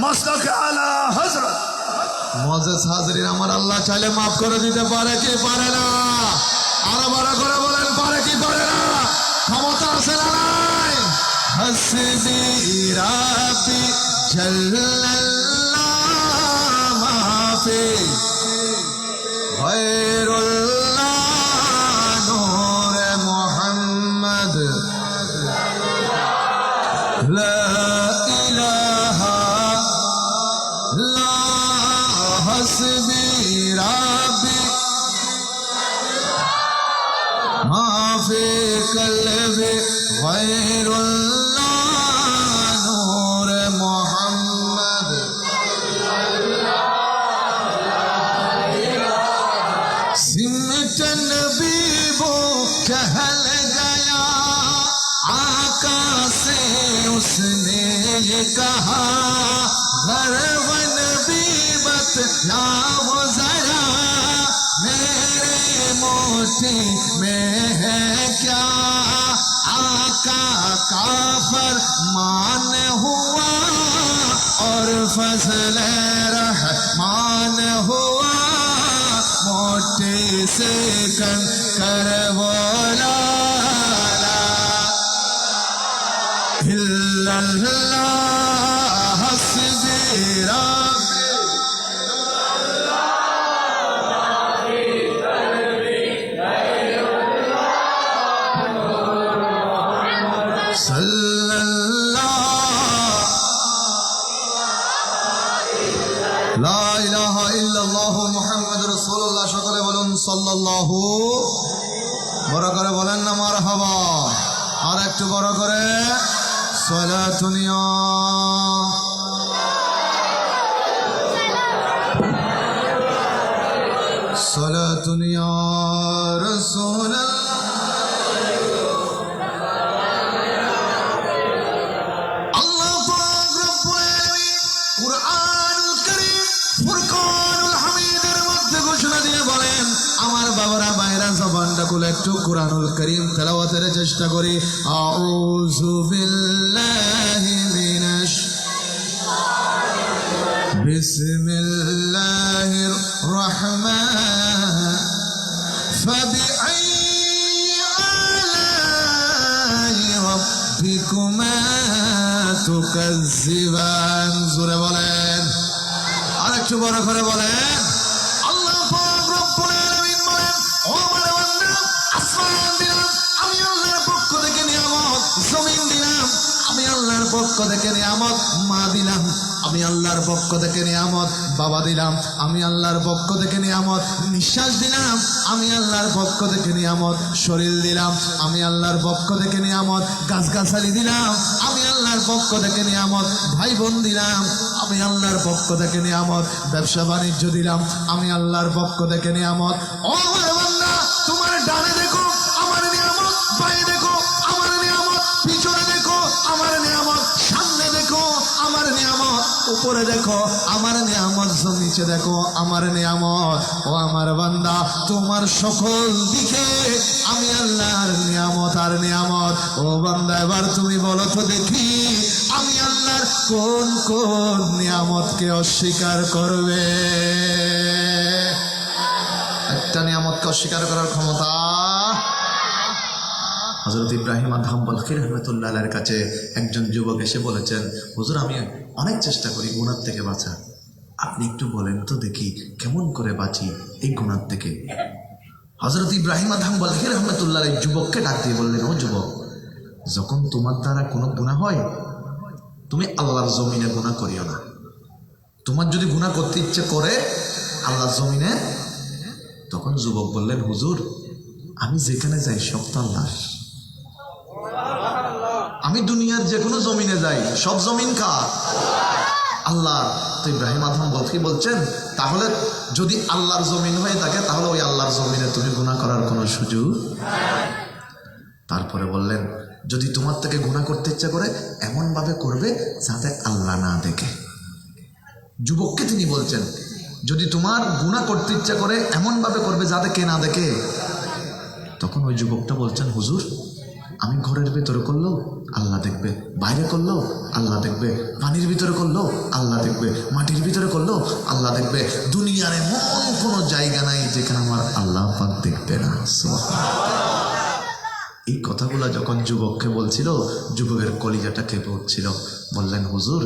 Speaker 2: মাসলাক আলা হযরত
Speaker 1: মুআজ্জাজ হাজরিন আমার আল্লাহ চাইলে মাফ করে দিতে পারে কি পারে না? আরো বড় করে বলেন পারে কি পারে না? ক্ষমতা আছে না নাই? হাসবি রাব্বি জাল্লাল্লাহ মাফি গায়রুল্লাহ নূরে মুহাম্মদ লা ইলাহা হাসবি রাব্বি মাফি কলবি গায়রুল্লাহ নূরে মুহাম্মদ सिमटन भी वो चहल गया आका से उसने ये कहा गरवन भी बतलाओ जरा मेरे मोती में है क्या आका का फरमान हुआ और फजल रहमान हुआ मोटे से कर बोला इल्लल्लाह हस्बी रब्बी सल्लल्लाहु ला इलाहा इल्लल्लाहु मुहम्मदुर রাসূলুল্লাহ। সকলে বলুন সাল্লাল্লাহু। বড় করে বলেন না মারহাবা। আর একটু বড় করে সালাতুন ইয়া সালাতুন ইয়া রাসূলুল্লাহ। আল্লাহ পাক রব্বুল আলামিন কুরআনুল কারীম ফুরকানুল হামিদের মধ্যে ঘোষণা দিয়ে বলেন আমার বাবারা বাইরা জবানটা খুলে একটু কুরআনুল কারীম তেলাওয়াতের চেষ্টা করি। আউযু বিল্লাহি মিনাশ বিসমিল্লাহির রহমান ফাবিআইয়ি আলাই রাব্বিকুমা তুকাজ্জিবান। জোরে বলেন। একটু বড় করে বলেন আল্লাহ পাক রব্বুল আলামিন বলেন ও আমার বান্দা আসমান দিলাম আমি আল্লাহর পক্ষ থেকে নিয়ামত, জমিন দিলাম আমি আল্লাহর পক্ষ থেকে নিয়ামত, মা দিলাম আমি আল্লাহর পক্ষ থেকে নিয়ামত, বাবা দিলাম আমি আল্লাহর পক্ষ থেকে নিয়ামত, নিঃশ্বাস দিলাম আমি আল্লাহর পক্ষ থেকে নিয়ামত, শরীর দিলাম আমি আল্লাহর পক্ষ থেকে নিয়ামত, গাছগাছালি দিলাম আমি আল্লাহর পক্ষ থেকে নিয়ামত, ভাই বোন দিলাম আমি আল্লাহর পক্ষ থেকে নিয়ামত, ব্যবসা বাণিজ্য দিলাম আমি আল্লাহর পক্ষ থেকে নিয়ামত। ও আমার বান্দা তোমার ডানে দেখো আমার নিয়ামত, বাঁয়ে দেখো আমার নিয়ামত, পিছনে দেখো আমার নিয়ামত, সামনে দেখো আমার নিয়ামত, উপরে দেখো আমার নিয়ামত, নিচে দেখো আমার নিয়ামত। ও আমার বান্দা তোমার সকল দিকে আমি আল্লাহর নিয়ামত আর নিয়ামত। ও বান্দা এবার তুমি বলো তো দেখি আমি আল্লাহর কোন কোন নিয়ামতকে অস্বীকার করবে? একটা নিয়ামতকে অস্বীকার করার ক্ষমতা হযরত ইব্রাহিম আদহাম বলখি রহমতুল্লাহ আলাইহির কাছে একজন যুবক এসে বলেছেন, হুজুর আমি অনেক চেষ্টা করি গুনাহ থেকে বাঁচা, আপনি একটু বলেন তো দেখি কেমন করে বাঁচি এই গুনাহ থেকে। হযরত ইব্রাহিম আদহাম বলখি রহমতুল্লাহ আলাইহি যুবককে ডাক দিয়ে বললেন, ও যুবক, যখন তোমার দ্বারা কোনো গুনাহ হয় তুমি আল্লাহর জমিনে গুনাহ করিও না। তোমার যদি গুনাহ করতে ইচ্ছে করে আল্লাহর জমিনে, তখন যুবক বললেন, হুজুর আমি যেখানে যাই সব তো আল্লাহর, আমি দুনিয়ার যে কোনো জমিনে যাই সব জমিন কার? আল্লাহ। তো ইব্রাহিম আদহাম বলখি বলছেন তাহলে যদি আল্লাহর জমিন হয়ে থাকে তাহলে ওই আল্লাহর জমিনে তুমি গুনাহ করার কোনো সুযোগ। তারপরে বললেন যদি তোমার থেকে গুনাহ করতে ইচ্ছা করে এমনভাবে করবে যাতে আল্লাহ না দেখে। যুবককে তিনি বলছেন যদি তোমার গুনাহ করতে ইচ্ছা করে এমনভাবে করবে যাতে কে না দেখে। তখন ওই যুবকটা বলছেন, হুজুর আমি ঘরের ভিতরে করলেও আল্লাহ দেখবে, বাইরে করলেও আল্লাহ দেখবে, পানির ভিতরে করলেও আল্লাহ দেখবে, মাটির ভিতরে করলেও আল্লাহ দেখবে, দুনিয়ার এমন কোনো জায়গা নাই যেখানে আমার আল্লাহ পাক দেখবে না। এই কথাগুলো যখন যুবককে বলছিল যুবকের কলিজাটা কেঁপে উঠছিল। বললেন, হুজুর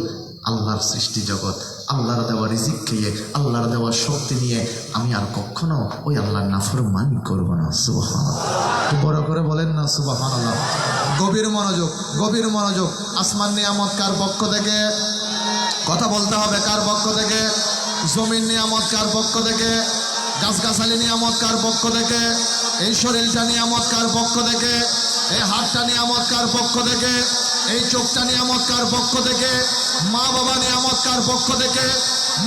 Speaker 1: আল্লাহর সৃষ্টি জগৎ, আল্লাহর দেওয়া রিজিক খেয়ে আল্লাহর দেওয়া শক্তি নিয়ে আমি আর কখনো ওই আল্লাহর নাফরমানি করবো না। সুবহানাল্লাহ, একটু বড় করে বলেন না সুবহানাল্লাহ। গভীর মনোযোগ, গভীর মনোযোগ। আসমান নিয়ামত কার পক্ষ থেকে? কথা বলতে হবে, কার পক্ষ থেকে? জমিন নিয়ামত কার পক্ষ থেকে? গাছগাছালি নিয়ামত কার পক্ষ থেকে? এই শরীরটা নিয়ামত কার পক্ষ থেকে? এই হাতটা নিয়ামত কার পক্ষ থেকে? এই চোখটা নিয়ামত কার পক্ষ থেকে? মা বাবা নিয়ামত কার পক্ষ থেকে?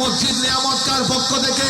Speaker 1: মসজিদ নিয়ামত কার পক্ষ থেকে?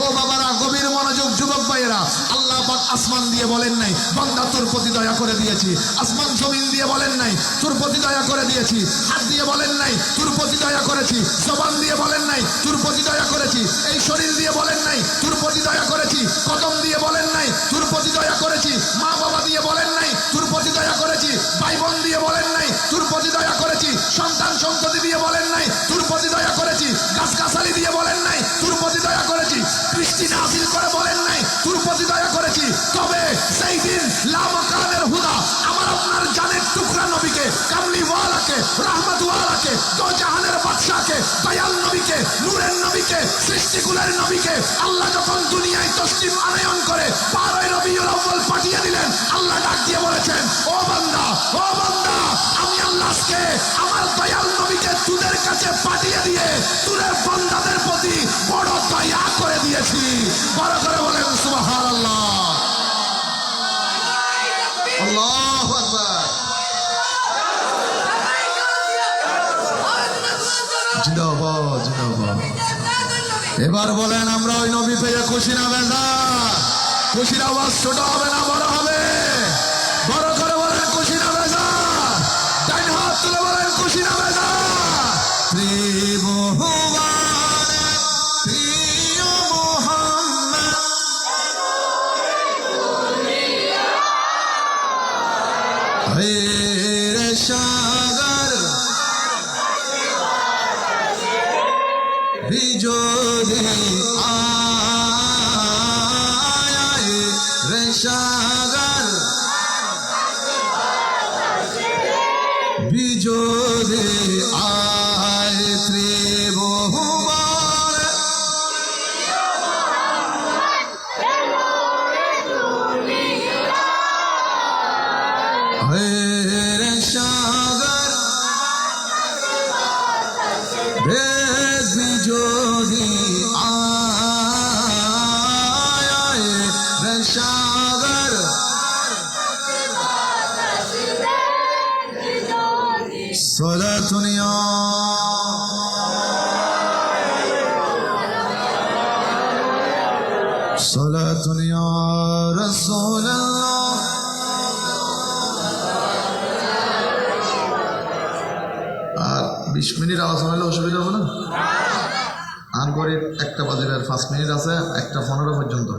Speaker 1: ও বাবারা গভীর মনোযোগ, যুবক ভাইয়েরা, আল্লাহ পাক আসমান দিয়ে বলেন নাই বান্দা তোর প্রতি দয়া করে দিয়েছি, আসমান জমিন দিয়ে বলেন নাই তোর প্রতি দয়া করে দিয়েছি, হাত দিয়ে বলেন নাই তোর প্রতি দয়া করেছি, জবান দিয়ে বলেন নাই তোর প্রতি দয়া করেছি, এই শরীর দিয়ে বলেন নাই তোর প্রতি দয়া করেছি, কদম দিয়ে বলেন নাই তোর প্রতি দয়া করেছি, মা বাবা দিয়ে বলেন নাই তোর প্রতি দয়া করেছি, ভাই বোন দিয়ে বলেন নাই তোর প্রতি দয়া করেছি, সন্তান সন্ততি দিয়ে বলেন নাই তোর প্রতি দয়া করেছি, গাছগাছালি দিয়ে বলেন নাই তোর প্রতি দয়া করেছি, বৃষ্টি নাযিল করে বলেন নাই তোর প্রতি দয়া করেছি। তবে সেই দিন লামাকানের হুদা আমার আপনার জানের টুকরা নবীকে, কামলিওয়ালাকে, রহমতওয়ালাকে, দো জাহানের বাদশাকে, দয়াল নবীকে, নূরের নবীকে, সৃষ্টিকুলের নবীকে আল্লাহ যখন দুনিয়ায় তসলিম আনয়ন করে 12 রবিউল আউয়াল পাঠিয়ে দিলেন, আল্লাহ ডাক দিয়ে বলেছেন, ও বান্দা, ও বান্দা, আমি আল্লাহকে আমার দয়াল নবীকে তোদের কাছে পাঠিয়ে দিয়ে তোদের বান্দাদের প্রতি বড় দয়া করে দিয়েছি। বড় করে বলেন সুবহানাল্লাহ, আল্লাহু আকবার। জিন্দাবাদ, জিন্দাবাদ। এবার বলেন আমরা ওই নবী পেয়ে খুশি না বেজার? খুশির আওয়াজ ছোট হবে না বড় হবে? বড় করে বলেন খুশি না বেজার? ডান হাত তুলে বলেন খুশি না বেজার? ত্রিভুবনে প্রিয় মুহাম্মদ রে সাগর বিজোরে আয় রে সাগর বিজোরে আয় ত্রিভুবন যদি আয় রে সাগর صلاتٌ يا صلاة يا رسول الله আর 20 মিনিট আলোচনা হলে অসুবিধা হবে না আর করে একটা বাজে আর 5 মিনিট আছে 1:15 পর্যন্ত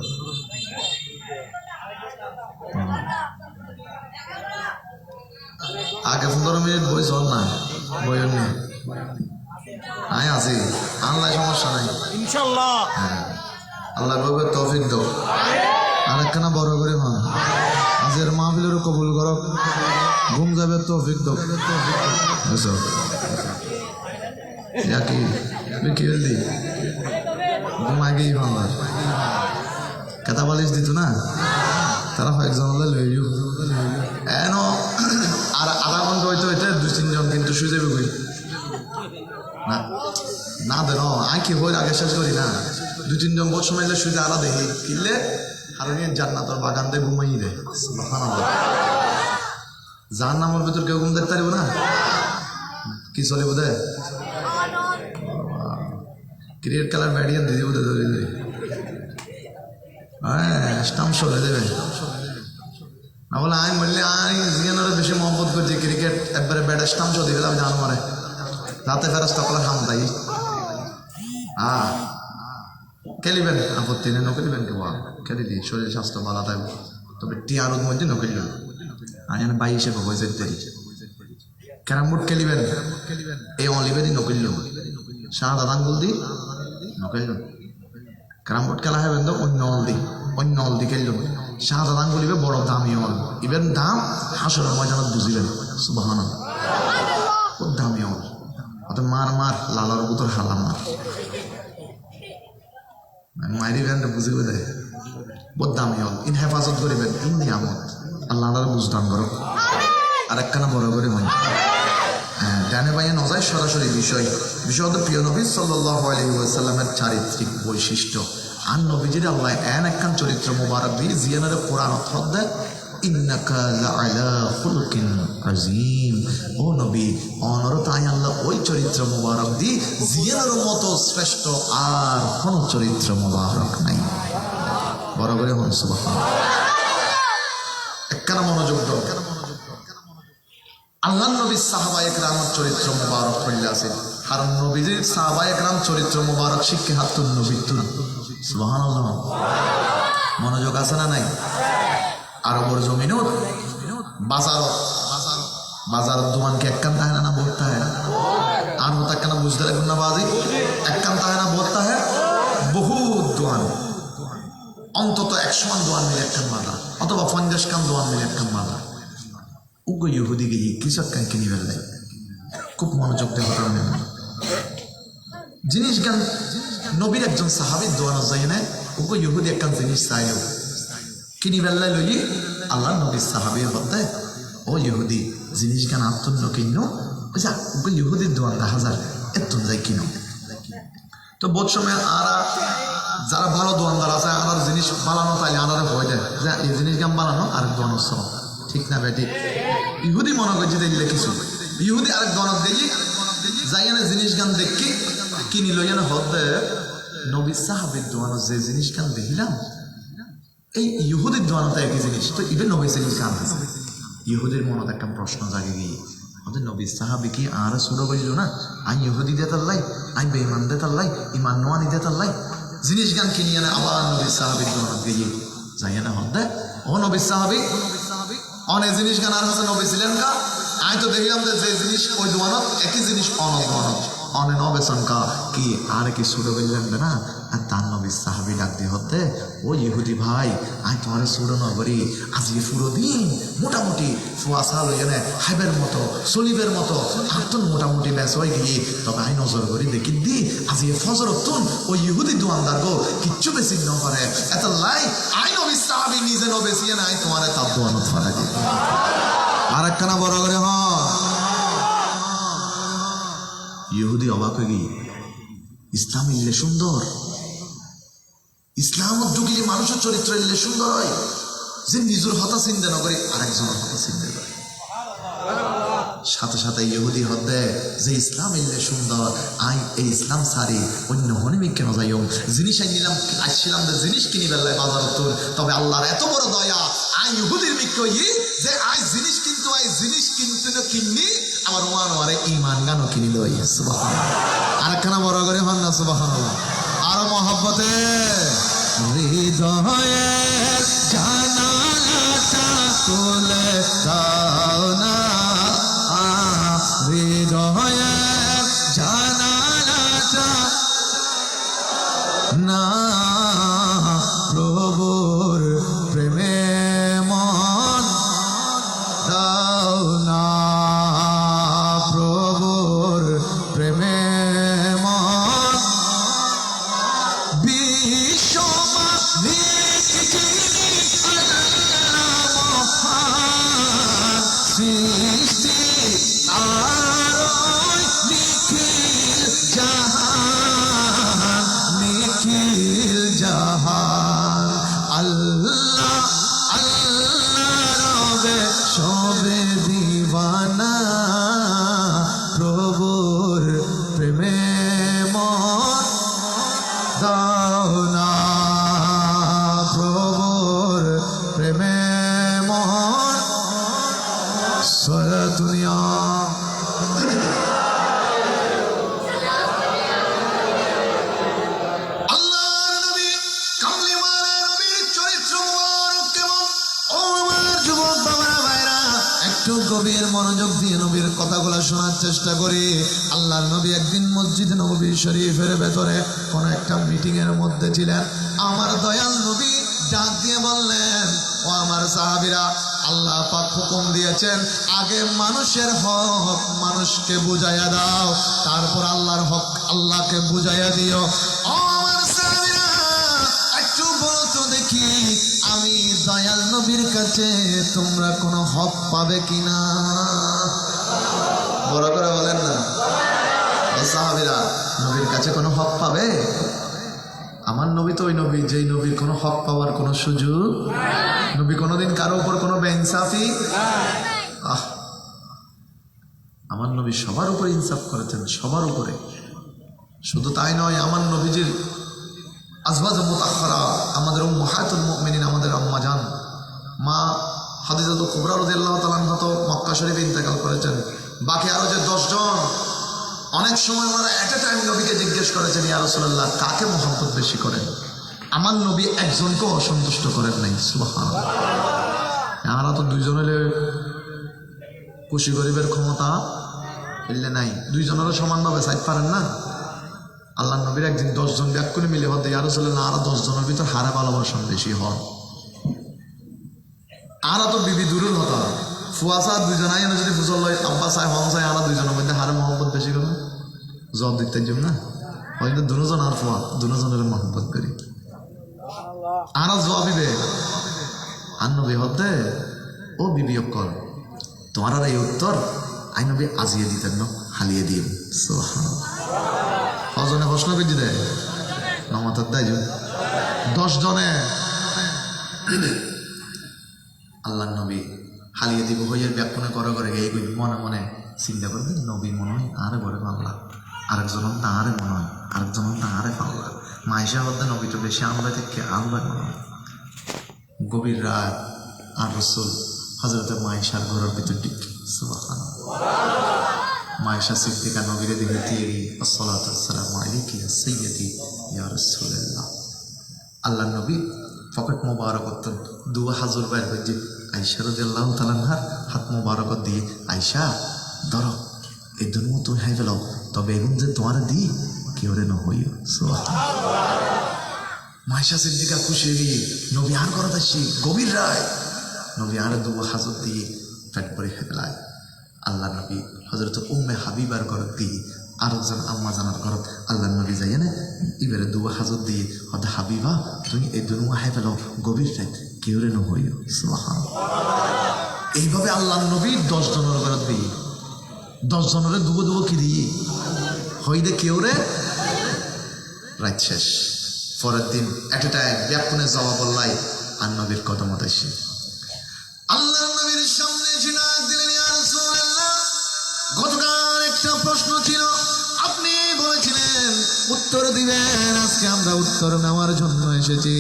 Speaker 1: আগে 15 মিনিট বই চল না বই নেই আয় আছি আল্লাহ সমস্যা নাই
Speaker 3: ইনশাআল্লাহ
Speaker 1: আল্লাহ বলবে তৌফিক দাও আর একখানা বড় করে হন আজের মাহফিলের কবুল করক ঘুম যাবে তৌফিক দাও বুঝছো কি কি হলি ঘুম আগেই ভাঙার কথা বলিস দিত না তারা কয়েকজন হলে লইলিও এন আর আধা ঘন্টা হইতে হইতে 2-3 জন কিন্তু শুয়ে যাবে কই না না দেন আই কি হইল আগে শেষ করি না 2-3 জন বছর সময় শুয়ে আলা দেখি কিনলে হারুনিয়ার জান্নাতের বাগান দিয়ে ঘুমাই দেয় সুবহানাল্লাহ যার নামের ভিতর কেউ ঘুম দেখতে পারবো না কি চলে বোধ ক্রিকেট খেলার ব্যাটিয়ান দিদি বোধ ধরে ধরে হ্যাঁ স্টাম্প চলে দেবে না বলে আমি বললে আমি জিয়ানোর বেশি মহব্বত করছি ক্রিকেট একবারে ব্যাটে স্টাম্প চলে দিলাম জান মারে রাতে ফেরাস তখন হাম তাই খেলিবেন আপত্তি নেই নকলিবেন কে বা খেলি দিই শরীর স্বাস্থ্য ভালো থাকবে তবে টিয়ারোর মধ্যে নকলিবেন আমি 22 হয়েছে দেরি ক্যারাম বোর্ড খেলিবেন এই অলিবেদি নকলিল শাহ দাদাঙ্গুল দি নকলিল ক্যারাম বোর্ড খেলা হবেন তো অন্য অল দি খেলল শাহ দাদাঙ্গুলিবে বড় দামি অল ইবেন দাম হাসরের ময়দানত বুঝিবেন সুবহানাল্লাহ খুব দামি অল অত মার মার লালার বুতর হালা মার মাইরি ব্যান্ড বুঝিবে দেয় বহুত দামি হল ইন হেফাজত করিবেন ইন নিয়ামত আল্লাহ বুঝদান করো আর একখানা বড় করে হয় হ্যাঁ ডানে বাইয়ে নজায় সরাসরি বিষয় হতো প্রিয় নবী সাল্লাল্লাহু আলাইহি ওয়াসাল্লামের চারিত্রিক বৈশিষ্ট্য আর নবীজির আল্লাহ এন একখান চরিত্র মোবারক দিয়ে জিয়ানের কোরআন অর্থ দেয় ইন্নাকা লাআলা খুলুকিন আযীম ও নবী অনরত আয় আল্লাহ ওই চরিত্র মোবারক দি জিয়ানের মতো শ্রেষ্ঠ আর কোন চরিত্র মোবারক নাই বড় করে হন সুবহানাল্লাহ একখানা মনোযোগ দাও আল্লাহ নবী সাহাবায়ে কেরামের চরিত্র মোবারক হইলে আছে কারণ নবীজির সাহাবায়ে কেরাম চরিত্র মোবারক শিক্ষা হাতুন নবীতুন সুবহানাল্লাহ মনোযোগ আছে না নাই আরবর জমিনত বাজারত দোকানকে একখান তাহে না বলতে হয় আর হতো একখানা বুঝতে লাগবে না বাজি একখান তাহে না বলতে হয় বহুত দোকান অন্তত 100 মান দোকান মিলে একখান বাজার অথবা 50 খান দোকান মিলে একখান বাজার উগো ইহুদি গিয়ে কিছু একখান কিনি ফেললে খুব মনোযোগ দিয়ে হতে হবে জিনিস গান নবীর একজন সাহাবীর দোকান যাই না উগো ইহুদি একখান জিনিস চাইও কিনি বেল্লাই লই আল্লাহ নবীর সাহাবীর বলতে ও ইহুদি জিনিস গান আত্মন্য কিনো যা ওকে ইহুদির দোয়ান 10,000 এত যাই কিনো তো বোধ সময় আরা যারা ভালো দোয়ানদার আছে আর জিনিস বানানো তাই আনারে ভয় দেয় যে এই জিনিস গান বানানো আর দোয়ানো সব ঠিক না বেটি ইহুদি মনে করছে দেখলে কিছু ইহুদি আরেক দোয়ানত দেখি যাই না জিনিস গান দেখি কিনি লই না হতে নবীর সাহাবীর দোয়ানো যে জিনিস গান দেখিলাম এই ইহুদির দোয়ানোটা একই জিনিস তো ইভেন নবী জিনিস গান আছে ইহুদির মনে একটা প্রশ্ন জাগে গিয়ে আমাদের নবী সাহাবি কি আর শুরু করিল না আই ইহুদি দে তাল্লাই আই বেঈমান দে তাল্লাই ইমান নোয়ানি দে তাল্লাই জিনিস গান কিনিয়ে না আবার নবী সাহাবির দোয়ানত গিয়ে যাই না হতে ও নবী সাহাবি অনেক জিনিস গান আর কাছে নবী ছিলেন কা আমি তো দেখলাম যে জিনিস ওই দোয়ানত একই জিনিস অনদোয়ানত অনে নবেশঙ্কা কি আর কি শুরু করলেন না আর তার নবীর সাহাবি ডাক দিয়ে হতে ও ইহুদি ভাই আমি তোমার শুরু নগরী আজকে পুরো দিন মোটামুটি ফুয়াশা লইয়া নে হাইবের মতো সলিবের মতো আত্মন মোটামুটি ব্যাস হয়ে গিয়ে তবে আই নজর করি দেখি দি আজকে ফজর তুন ওই ইহুদি দোয়ানদার গো কিচ্ছু বেশি ন পারে এত লাই আই নবীর সাহাবি নিজে নবেছিয়ে না আই তোমার তার দোয়ানত ফাটা দিই আর একখানা বড় করে ইহুদি অবাক হয়ে গিয়ে ইসলাম ইল্লে সুন্দর, ইসলাম ঢুকলে মানুষের চরিত্র ইল্লে সুন্দর হয় যে নিজের হতা চিন্তা না করে আরেকজনের হতা চিন্তা করে। সাথে সাথে ইহুদি হতে যে ইসলাম ইল্লে সুন্দর, আই এই ইসলাম সারি অন্য হনিমি কেন যাইও জিনিস নিলাম আসছিলাম যে জিনিস কিনি বেলায় বাজার তোর, তবে আল্লাহর এত বড় দয়া আই ইহুদির মিক্কই যে আই জিনিস কিন্তু আই জিনিস কিনতে না কিননি আমার ওমান ওয়ারে ইমান গানও কিনি লই। সুবহানাল্লাহ। আরেকখানা বড় করে হন না সুবহানাল্লাহ। আরো মহব্বতে হৃদয়ের জানালাটা খুলে দাও না, হৃদয়ের জানালাটা না, প্রভুর প্রেমে মন দাও না, প্রভুর প্রেমে মন সৃষ্টি আর নিখিল জাহান, নিখিল জাহান আল্লাহ আল্লাহ রবে সবে দিওয়ানা, প্রভুর প্রেমে মন দাও না, প্রভুর প্রেমে মন সারা দুনিয়া। একটু গভীর মনোযোগ দিয়ে নবীর কথাগুলো শোনার চেষ্টা করি। আল্লাহর নবী একদিন মসজিদ নববী শরীফের ভেতরে কোন একটা মিটিং এর মধ্যে ছিলেন। আমার দয়াল নবী ডাক দিয়ে বললেন, ও আমার সাহাবীরা, আল্লাহ পাক হুকুম দিয়েছেন আগে মানুষের হক মানুষকে বুঝাইয়া দাও, তারপর আল্লাহর হক আল্লাহকে বুঝাইয়া দিও। ও আমার সাহাবীরা, একটু বলো তো দেখি আমি দয়াল নবীর কাছে তোমরা কোনো হক পাবে কিনা? বড় করে বলেন না। সাহাবীরা, নবীর কাছে কোনো হক পাবে? আমার নবী তো ওই নবী যেই নবীর কোনো হক পাওয়ার কোনো সুযোগ, নবী কোনোদিন কারো উপর কোনো বেইনসাফি, আমার নবী সবার উপরে ইনসাফ করেছেন, সবার উপরে। শুধু তাই নয়, আমার নবীজির আজওয়াজ মুতাহহারা, আমাদের উম্মাহাতুল মুমিনিন, আমাদের আম্মা জান মা খাদিজাতুল কুবরা রাদিয়াল্লাহু তাআলা আনহা তো মক্কা শরীফে ইন্তেকাল করেছেন। বাকি আরো যে 10 জন, অনেক সময় ওনারা এট এ টাইম নবীকে জিজ্ঞেস করেছেন, ইয়া রাসূলুল্লাহ কাকে মহব্বত বেশি করেন? আমার নবী একজনকেও অসন্তুষ্ট করেন নাই। সুবহানাল্লাহ। আমরা তো দুইজন হলে খুশি গরিবের ক্ষমতা এলে নাই, দুইজনেরও সমানভাবে চাইতে পারেন না। আল্লাহ নবীর একদিন 10 জন ব্যাকুলে মিলে হতে, ইয়া রাসূলুল্লাহ আরো 10 জনের ভিতর হারে ভালোবাসন বেশি হন। আরা তো বিবি দূরের হতা, ফুয়াশা দুইজনাই এনে যদি ফুজল লয়, আব্বা চাই হন চাই, আরা দুইজনের মধ্যে হারে মহব্বত বেশি করবে। জবাব দিতে যাব না, হয়তো দুজন আর ফুয়া দুজনের মহব্বত করি, আরা জবাব দিবে। আর নবী হতে, ও বিবি অক্কল তোমার আর এই উত্তর আই নবী আজিয়ে দিতেন না, হালিয়ে দিয়ে। সুবহানাল্লাহ। কজনে প্রশ্ন করে দেয় নমাতার দেয় 10 জনে আল্লাহ নবী হালিয়ে দিব হইয়ার ব্যাকুনে করে করে এই মনে মনে চিন্তা করবেন, নবী মনে হয় আরে ঘরে পাল্লা, আরেকজন তাহারে মনে হয়, আরেকজন তাহারে পাল্লা। মাইশা হতে নবী তো বেশি আমরা থেকে আমরা মনে হয়। গভীর রাত আর রসুল হযরতে মাইশার ঘরের ভিতর ঢুকে। সুবহানাল্লাহ। মাইশা সিদ্দিকা নবীরে দিকে তিরি, আসসালাতু ওয়াসসালামু আলাইকা ইয়া সাইয়্যিদি ইয়া রাসূলুল্লাহ। আল্লাহ নবী পকেট মোবারকত দুয়া হাজুর বাইর হয়ে আয়েশা রাদিয়াল্লাহু তাআলা আনহার হাত মোবারকত দিয়ে, আয়েশা ধরো এই দুনিয়া তুই হাই ফেলাও, তবে এখন যে তোমার দি কেউ রে ন হইও। সুবহানাল্লাহ। মাইশা সিদ্দিকা খুশি হয়ে নবী আর করতে আসি গভীর রায়, নবী আর দুয়া হাজুর দিয়ে পেট ভরে ফেলায়। আল্লাহ নবী হযরত উম্মে হাবিবার ঘর দিয়ে আরেকজন আম্মা জানার ঘর আল্লাহ নবী যাই না এবারে দুয়া হাজত দিয়ে হয়তো হাবিবা তুমি এই দুনুয়া হাই ফেলো গভীর রাত কেউ রে ন হইও। সুবহানাল্লাহ। এইভাবে আল্লাহ নবী 10 জনের ঘর দিয়ে 10 জনের দুবো দুবো কি দিয়ে হই দে কেউ রে রাত শেষ, পরের দিন একটা ব্যাকুনে জবাব বললাই আর নবীর কদমত এসে আল্লাহ নবীর সামনে এসে ডাক দিলেন, ইয়া রাসূলুল্লাহ, গতকাল একটা প্রশ্ন ছিল, আপনি বলেছিলেন উত্তর দিবেন, আজকে আমরা উত্তর নেওয়ার জন্য এসেছি।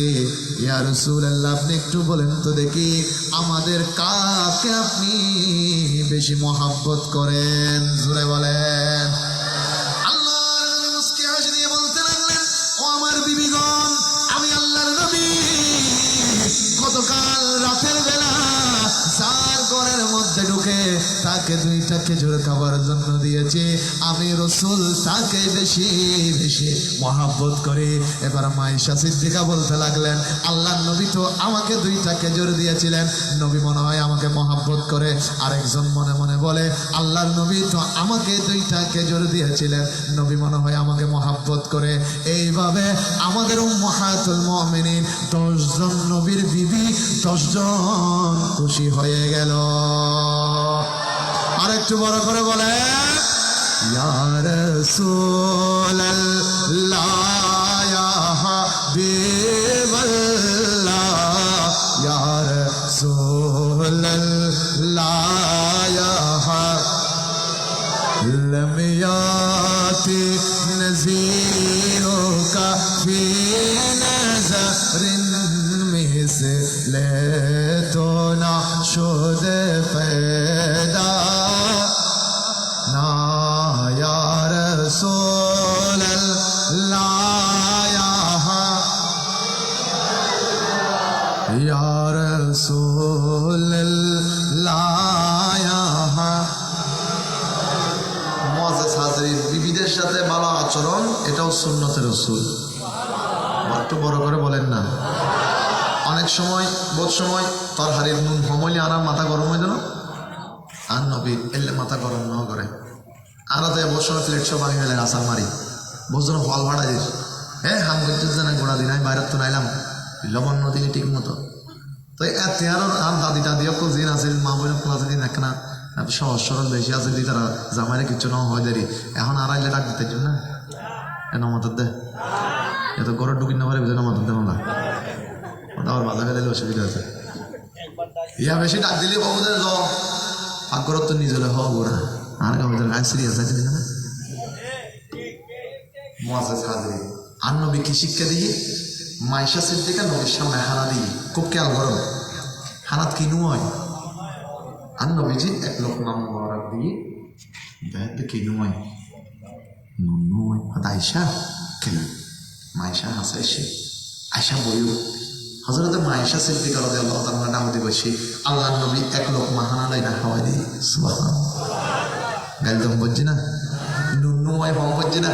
Speaker 1: ইয়া রাসূলুল্লাহ, আপনি একটু বলেন তো দেখি, আমাদের কাকে আপনি বেশি মহব্বত করেন? জোরে বলেন। আল্লাহর নবী মুস্কি হাসি দিয়ে বলতে লাগলেন, ও আমার বিবিগণ, আমি আল্লাহর নবী গতকাল রাতের বেলা যার ঘরের মধ্যে ঢুকে তাকে 2টা খেজুর খাবার জন্য দিয়েছি, আমি রাসূল তাকে বেশি বেশি মহব্বত করি। এবার মায়েশা সিদ্দিকা বলতে লাগলেন, আল্লাহর নবী তো আমাকে 2টা খেজুর দিয়েছিলেন, নবী মনে হয় আমাকে মহব্বত করে। আরেকজন মনে মনে বলে, আল্লাহর নবী তো আমাকে 2টা খেজুর দিয়েছিলেন, নবী মনে হয় আমাকে মহব্বত করে। এইভাবে আমাদের উম্মাহাতুল মুমিনিন 10 জন নবীর বিবি 10 জন খুশি হয়ে গেল। আর একটু বড় করে বলে, ইয়া রাসূলুল্লাহ, ইয়া হাবিবাল্লাহ, ইয়া রাসূলুল্লাহ, ইয়া لم يأتي نذيرك في نظر مثل تو نشد پیدا نا یا رسول اللہ یا رسول اللہ মুআজ্জাজ হাজরিন, বিবিদের সাথে ভালো আচরণ এটাও সুন্নতের রাসূল। একটু বড় করে বলেন না। অনেক সময় বহুত সময় তরহারির নুন হমলি আনার মাথা গরম হয়ে যেন আর নবী এলে মাথা গরম ন করে আনাতে বহুত সময় প্লেট সব ভাঙি ফেলেন, আসার মারি বহুত জন হল ভাড়া দিস, হ্যাঁ হাম করতে জানে গোড়া দিন আমি বাইরের তো নাইলাম লবণ নদী ঠিক মতো তো এর আর দাদি টাদিও তো জিন আছে, মা বোন আছে দিন এক না সহজ সরল বেশি আছে দি তারা জামাইরে কিচ্ছু না হয় দেরি, এখন আর আইলে ডাক দিতে না এন মাথার দে এত গড়ে ঢুকিন না পারে বুঝে না মাথার দেবো না, আবার বাধা ফেলে অসুবিধা আছে। ইয়া বেশি ডাক দিলে বাবুদের ল পাকঘরত তো নিজলে হ গোড়া আর গাছের গায়ে সিরিয়াস আছে না। মুআজ্জাজ হাজরিন, আর নবী কি শিক্ষা দিয়ে মায়েশা সিদ্দিকা নবীর সামনে হানা দিয়ে খুব খেয়াল করো, হানাত কি নয় আর নবীজি এক লোকমা মুবারক দিয়ে দেখতে কি নয় নয় আয়েশা কেন মায়েশা হাসে এসে আয়েশা বইও হযরত মায়েশা সিদ্দিকা রাদিয়াল্লাহু তাআলা নাম দিয়ে বসে আল্লাহর নবী এক লোকমা হানা দেয় না খাওয়াই দিয়ে সুবহানাল্লাহ গালদম বলছি না নুনময় হম বলছি না।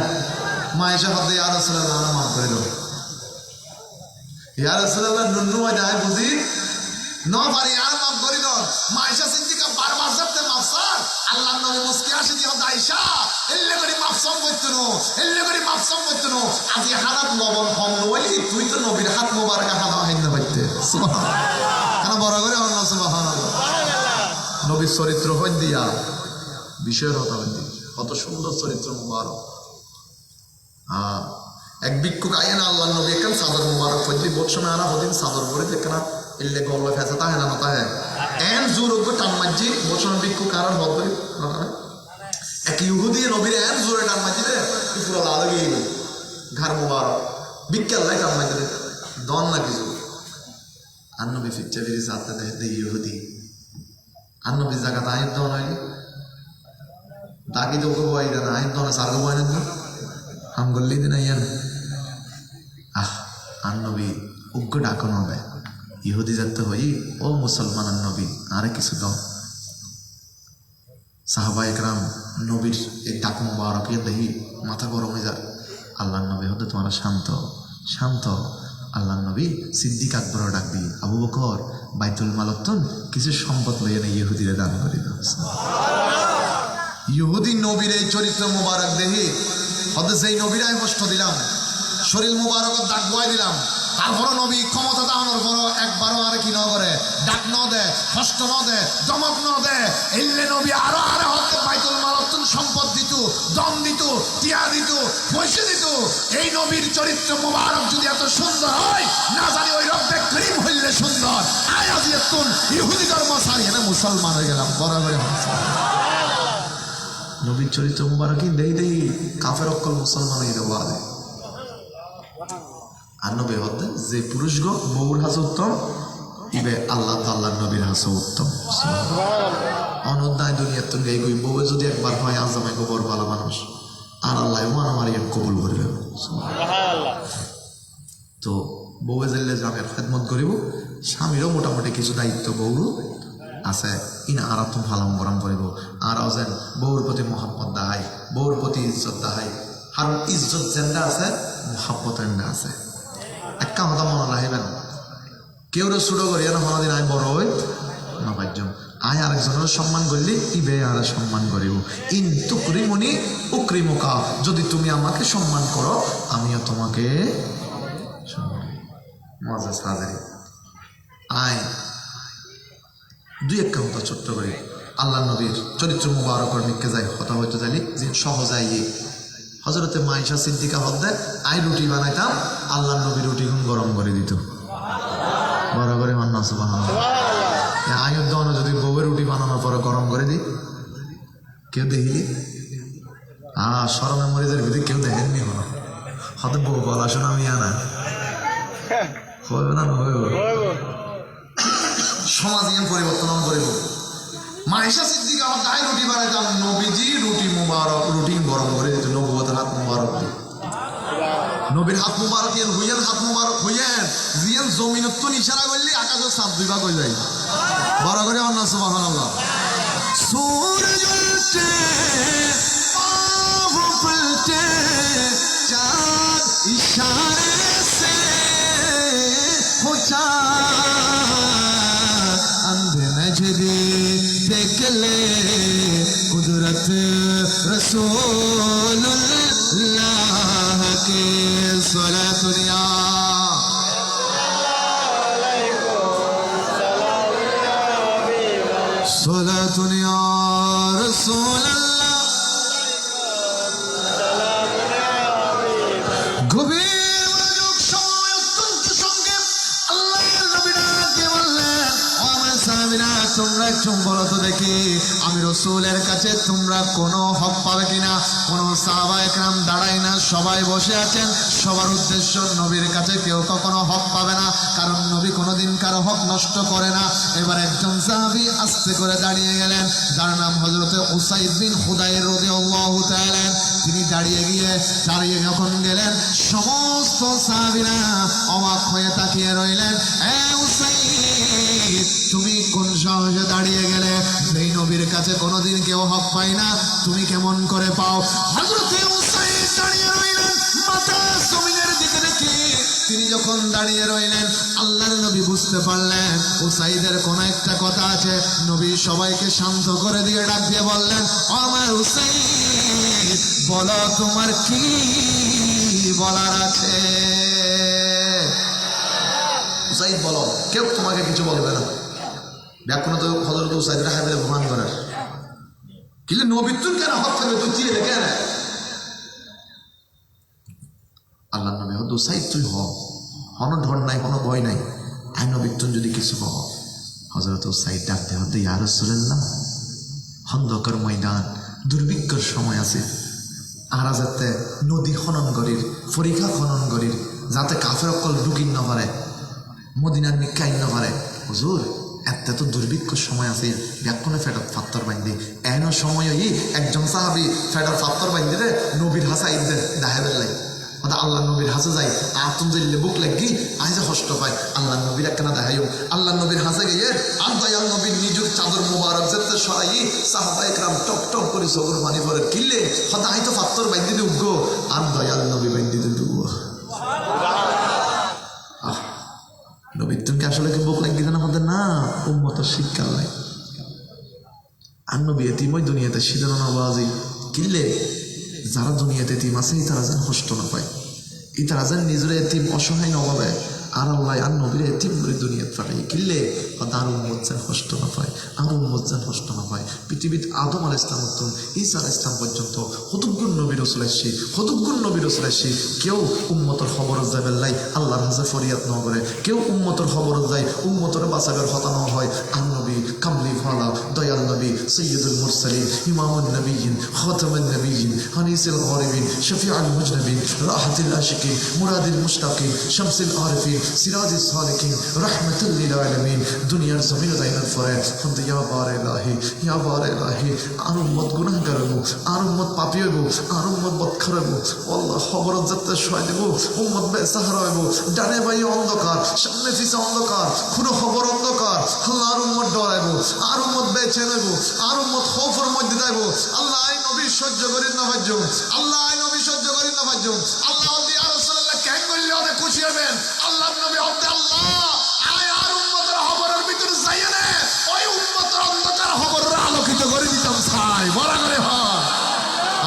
Speaker 1: মায়েশা বলতে ইয়া রাসূলুল্লাহ আমাকে মাফ করে দাও, ইয়া রাসূলুল্লাহ নুনময় যায় বুঝি ন পারি আর মাফ করে দাও। মায়েশা সিদ্দিকা বারবার জানতে মাফ স্যার আল্লাহর নবী মুস্কি হাসি দিয়ে আয়েশা এল্লে করে মাফ সম করতে নো এল্লে করে মাফ সম করতে নো আজি হারাত লবণ কম নইলি তুই তো নবীর হাত মোবারক হাত হাইন পাইতে সুবহানাল্লাহ কেন বড় করে আল্লাহ সুবহানাল্লাহ। নবীর চরিত্র হই দিয়া বিষয়ের কথা হই কত সুন্দর চরিত্র মুবারক। এক ভিক্ষুক আইন আল্লাহর নবী কেন চাদর মুবারক হইতে বহুত সময় আনা হদিন চাদর পরে দেখে না এলে গল্লা ফেসে তাহে না তাহে এন জোর উঠবে টান মাঝি বছর ভিক্ষু কারণ হল করি এক ইহুদি নবীর এন জোরে টান মাঝি রে পুরো লাল গিয়ে ঘর মুবারক বিজ্ঞান লাই টান মাঝি রে দন না কিছু আর নবী ফিচ্ছা ফিরি সাথে দেখে ইহুদি আর নবী জায়গা তাই দন হয়নি দাগি তো ওকে বই দেন আইন দনে সার্গ বই না হাম গল্লি দিন আইয়ান আর নবী উগ্র ডাকন হবে ইহুদি জানতে হই ও মুসলমান নবী আরে কিছু দাও। সাহাবা একরাম নবীর এই ডাক মুবারক দেখি মাথা গরম হয়ে যায়। আল্লাহ নবী হতে তোমরা শান্ত শান্ত। আল্লাহ নবী সিদ্দিক আকবর ডাক দিয়ে আবু বকর বাইতুল মালতন কিছু সম্পদ লইয়া নেই ইহুদিরে দান করে দাও। ইহুদি নবীর এই চরিত্র মুবারক দেখি হতে সেই নবীরাই কষ্ট দিলাম, শরীর মুবারক দাগ বয় দিলাম, তারপরও নবী ক্ষমতা দাঁড়ানোর পরও একবারও আর কি ন করে ডাক ন দেয়, কষ্ট ন দেয়, দমক ন দেয়। এলে নবী আরো আরো হতে বাইতুল মাল সম্পদ দিত, দম দিত, টিয়া দিত, পয়সা দিত। এই নবীর চরিত্র মোবারক যদি এত সুন্দর হয়, না জানি ওই রব্বে করিম হইলে সুন্দর। আয় আজি তুন ইহুদি ধর্ম ছাড়িয়ে না মুসলমান হয়ে গেলাম বরাবর। নবীর চরিত্র মোবারকই দেই দেই কাফের অক্কল মুসলমান হয়ে দেবো আরে। আর নবী হতে যে পুরুষ গো বউর হাসে উত্তম, ইবে আল্লাহ তাল্লাহ নবীর হাসে উত্তম। অনধ্যায় দুনিয়ার তো গাই গই বউয়ে যদি একবার হয় আজামাই গোবর ভালো মানুষ, আর আল্লাহ আমার কবুল করবে। তো বউয়ে জানলে জামের খেদমত করিব, স্বামীরও মোটামুটি কিছু দায়িত্ব বউরও আছে, ইনা আর তুমি ফালাম গরম করিব। আর যেন বউর প্রতি মহাব্বত দাহাই, বউর প্রতি ইজ্জত দাহাই। কারণ ইজ্জত যেনটা আছে মহাব্বত এনটা আছে। একটা কথা মনে রাখবেন, কেউ ছুটো করিয়া না কোনোদিন আয় বড় হই না পাইজন। আয় আরেকজনের সম্মান করলি ইবে আর সম্মান করিব। ইন তুকরিমুনি উকরিমুকা, যদি তুমি আমাকে সম্মান করো আমিও তোমাকে মজা সাজাই। আয় দুই এক কথা ছোট্ট করি আল্লাহ নবীর চরিত্র মুবারকর নিকে যাই কথা হয়তো জানি যে সহজাই হজরতে মাইশা সিদ্দিকা হদ্দে আই রুটি বানাইতাম, আল্লাহ নবী রুটি গুণ গরম করে দিত বড় করে মান্না সুবহানাল্লাহ। আয়ুর দন যদি বউয়ের রুটি বানানোর পরে গরম করে দিই, কেউ দেখিলি সরমে মরিদের ভিতরে কেউ দেখেননি হলো হয়তো বউ বলা শোনা আমি আনা হইব না হইব। সমাজ ইয়ে পরিবর্তন করিব। মাইশা সিদ্দিকা আমার দায় রুটি বানাইতাম, নবীজি রুটি মুবারক রুটি গরম করে দিত। নবুয়তের হাত মুবারক দিত, নবীর হাত মুবারক ইয়ান হইয়ান, হাত মুবারক হইয়ান জিয়ান জমিনত তো ইশারা করলি আকাশের সাত দুই ভাগ হয়ে যায় বড় করে আল্লাহ সুবহানাল্লাহ। সূরজ উঠে পাঁव पलटे चाँद इशारे से हो चाँद अंधे नजरे देख ले कुदरत रसूलुल्लाह के सलातुल्लाह। सलातुन या रसूल अल्लाह। গভীর মনোযোগ সময় অত্যন্ত সংক্ষেপ। আল্লাহর নবী ডাকে বললেন, ও আমার সাহাবীরা তোমরা একটু বলো তো দেখি আমি রাসূলের কাছে তোমরা কোনো হক পাবে কিনা। কোনো সাহাবায়ে কেরাম দাঁড়ায় না, সবাই বসে আছেন। সবার উদ্দেশ্য নবীর কাছে কেউ কখনো হক পাবে না, কারণ নবী কোনোদিন কারো হক নষ্ট করে না। এবার একজন সাহাবী আস্তে করে দাঁড়িয়ে গেলেন, যার নাম হযরতে উসাইদ বিন খুদাইর রাদিয়াল্লাহু তাআলা। তিনি দাঁড়িয়ে যখন গেলেন সমস্ত সাহাবীরা অবাক হয়ে তাকিয়ে রইলেন। এ উসাইদ তুমি কোন সাহসে দাঁড়িয়ে গেলে? এই নবীর কাছে কোনোদিন কেউ হক পায় না, তুমি কেমন করে পাও? হযরতে উসাইদ দাঁড়িয়ে রইলেন মাথা জমিনের দিকে রেখে। তিনি যখন দাঁড়িয়ে রইলেন আল্লাহর নবী বুঝতে পারলেন উসাইদের কোন একটা কথা আছে। নবী সবাইকে শান্ত করে দিয়ে ডাক দিয়ে বললেন, ও আমার উসাইদ বলো তোমার কি বলার আছে? উসাইদ বলো, কেউ তোমাকে কিছু বলবে না। ব্যাকুণ তো হযরত উসাইদ রাহেবের প্রমাণ করার কিন্তু নবী তুই কেন হক থাকবে তুই চিয়ে কেন? আল্লাহ নবী হয়তো উসাইদ তুই হন ঢর নাই, কোনো ভয় নাই, আই নবী তুই যদি কিছু কহ। হযরত উসাইদ ডাকতে হতে ইয়া রাসূলুল্লাহ, খন্দকের ময়দান দুর্ভিক্ষর সময় আছে, আরা যাতে নদী খনন করির ফরিখা খনন করির যাতে কাফের অকল ঢুকিন না পারে, মদিনার নিকাইন না পারে। হুজুর এত তো দুর্ভিক্ষ সময় আছে, ব্যাকুণে ফেটত ফাত্তর বান্ধি এন সময়ই একজন সাহাবি ফেটর ফাত্তর বান্ধি রে নবীর হাসা ঈদ দাহে বেলাই আল্লাহ নবীর হাসে যাই আর তুমি যে বুক লাগি আই যে কষ্ট পাই আল্লাহ নবীর একখানা দেখাইও। আল্লাহ নবীর হাসে গিয়ে আর দয়াল নবীর নিজের চাদর মোবারক যেতে সরাই সাহাবা একরাম টপ টপ করে চোখের পানি পরে কিনলে হয়তো আই তো ফাত্তর বান্ধি দিয়ে উঠবো আর দয়াল নবী বান্ধি দিয়ে ডুববো। নবীর তুমি আসলে কি বুক লাগি না আমাদের না উম্মতের শিক্ষা নাই। আর নবী এতিমই দুনিয়াতে শিদানো নবাজি কিনলে যারা দুনিয়াতে এতিম আছে তারা যেন কষ্ট না পায়, তারা যেন নিজের এতিম অসহায় নভাবে আর আল্লাহ আর নবীরে এতিম করে দুনিয়াত পাঠাই কিনলে আর উম্মত যেন কষ্ট না পায়, আর উম্মত যেন কষ্ট না পায়। পৃথিবীতে আদম আলাইহিস সালাম তো ঈসা আলাইহিস সালাম পর্যন্ত কতগুণ নবী রাসূল আসছে, কতগুণ নবী রাসূল আসছে। কেউ উম্মতের খবর যায় বেল্লাই আল্লাহর কাছে ফরিয়াদ না করে, কেউ উম্মতের খবর যায় উম্মতের বাঁচাবের হতা না হয়। আর নবী কামলি ভালা দয়াল নবী সৈয়দুল মুরসালিন ইমামুন নবীন খাতামুন নবীন আনিসুল গরিবিন শফিউল মুজনবিন রাহাতুল আশিকিন মুরাদুল মুশতাকিন শামসুল আরিফিন সিরাজুস সালিকিন রাহমাতুল লিল আলামিন। দুনিয়ার জমিন দাইনার পরে হন্ত ইয়া বার ইলাহি ইয়া বার ইলাহি আর উম্মত গুনাহগার হইব, আর উম্মত পাপী হইব, আর উম্মত বদখার হইব। আল্লাহ খবরত যাতে শোয়াই দেব, উম্মত বেসাহারা হইব, ডানে বাইয়ে অন্ধকার, সামনে পিছে অন্ধকার, কোনো খবর অন্ধকার। আল্লাহ আর উম্মত ডরাইব, আর উম্মত বেচেন হইব, আর উম্মত খৌফের মধ্যে যাইব। আল্লাহ আই নবী সহ্য করি না ভাজ্য, আল্লাহ আই নবী সহ্য করি না ভাজ্য। আল্লাহ বলতে ইয়া রাসূলুল্লাহ কেন বললে অনেক খুশি হবেন। আল্লাহ নবী বলতে আল্লাহ আয় আর উম্মতের খবরের ভিতরে যাইয়ে নে, ওই উম্মতের অন্ধকার খবরের আলোকিত করে দিতাম ছাই বড় করে হয়।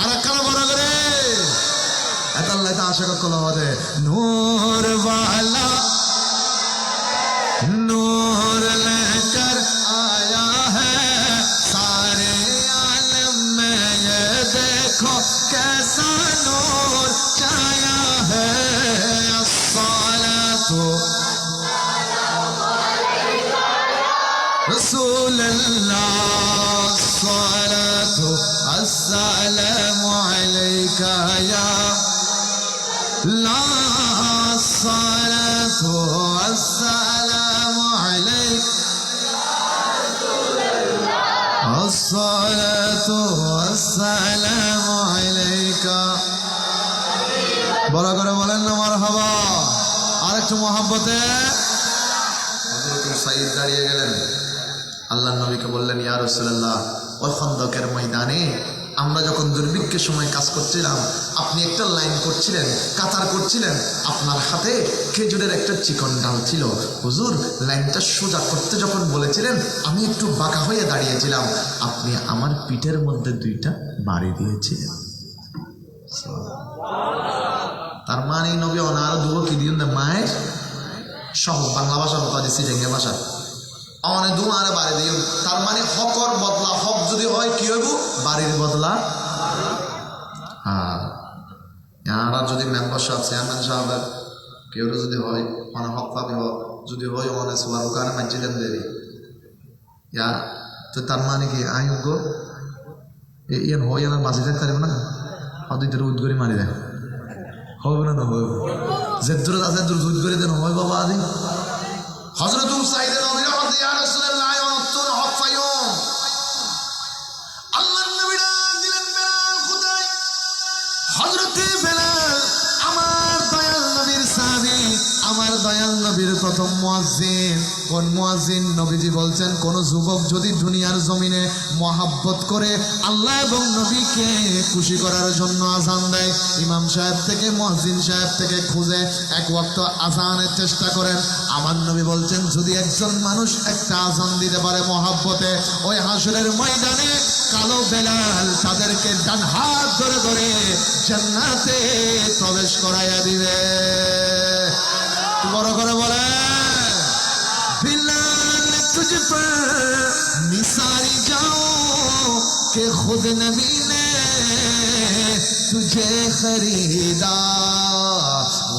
Speaker 1: আর কারা বড় করে এত আল্লাহ তা আশা করতে হবে। নূর वाला नूर लेकर आया है सारे आलम में, ये देखो कैसा नूर छाया है। अस्सलातु रसूल अल्लाह, अस्सलातु अस्सलामु अलैका या ला, अस्सलातु अस्सलामु अलैका, अस्सलातु अस्सलामु अलैका। বড় করে বলেন না মারহাবা। আর একটু মহব্বতে হযরত সাইদ দাঁড়িয়ে গেলেন, আল্লাহর নবীকে বললেন ইয়া রাসূলুল্লাহ ওই খন্দকের ময়দানে আমরা যখন দুর্ভিক্ষের সময় কাজ করছিলাম, আপনি একটা লাইন করছিলেন, কাতার করছিলেন, আপনার হাতে খেজুরের একটা চিকন ডাল ছিল। হুজুর লাইনটা সোজা করতে যখন বলেছিলেন আমি একটু বাঁকা হয়ে দাঁড়িয়েছিলাম, আপনি আমার পিঠের মধ্যে দুইটা বাড়ি দিয়েছিলেন। তার মানে নবী অনার দুটো কি দিন মায়ের সহ বাংলা ভাষার মতো আছে সিটেঙ্গে ভাষা অনে দুমারে বাড়ি দিও। তার মানে হকর বদলা হক যদি হয় কি হইব বাড়ির বদলা। হ্যাঁ ইয়ারা যদি মেম্বার সাহেব চেয়ারম্যান সাহেবের কেউ যদি হয় মানে হক পাবি যদি হয় অনে সোয়ার ওখানে মানছিলেন দেরি ইয়া তো তার মানে কি আয়োগ্য ইয়ান হয় আর মাঝে থাকতে পারবে না, হয়তো রোদ করে মারি দেয় হবে না, না হবে যে দূর আছে দূর রোদ করে দেন হয় বাবা আদি। হযরত সাইয়েদ নবী রহমত ইয়া রাসূলুল্লাহ অনতুন হক পাইও আল্লাহর নবী ডাক দিলেন বেলাল খুদাই। হযরত বেলাল আমার দয়াল নবীর সাহাবী, আমার দয়াল নবীর প্রথম মুয়াজ্জিন। কোন মুয়াজ্জিন? নবীজি বলছেন কোন যুবক যদি দুনিয়ার জমিনে মহাব্বত করে আল্লাহ এবং নবীকে খুশি করার জন্য আযান দেয়, ইমাম সাহেব থেকে মুয়াজ্জিন সাহেব থেকে খুঁজে এক ওয়াক্ত আযানের চেষ্টা করেন। আমার নবী বলছেন যদি একজন মানুষ একটা আযান দিতে পারে মহাব্বতে, ওই হাসরের ময়দানে কালো বেলাল তাদেরকে ডান হাত ধরে ধরে জান্নাতে প্রবেশ করাইয়া দিবে। বড় করে বলে बिलाल तुझ पर निसारी जाऊं कि खुद नबी ने तुझे खरीदा।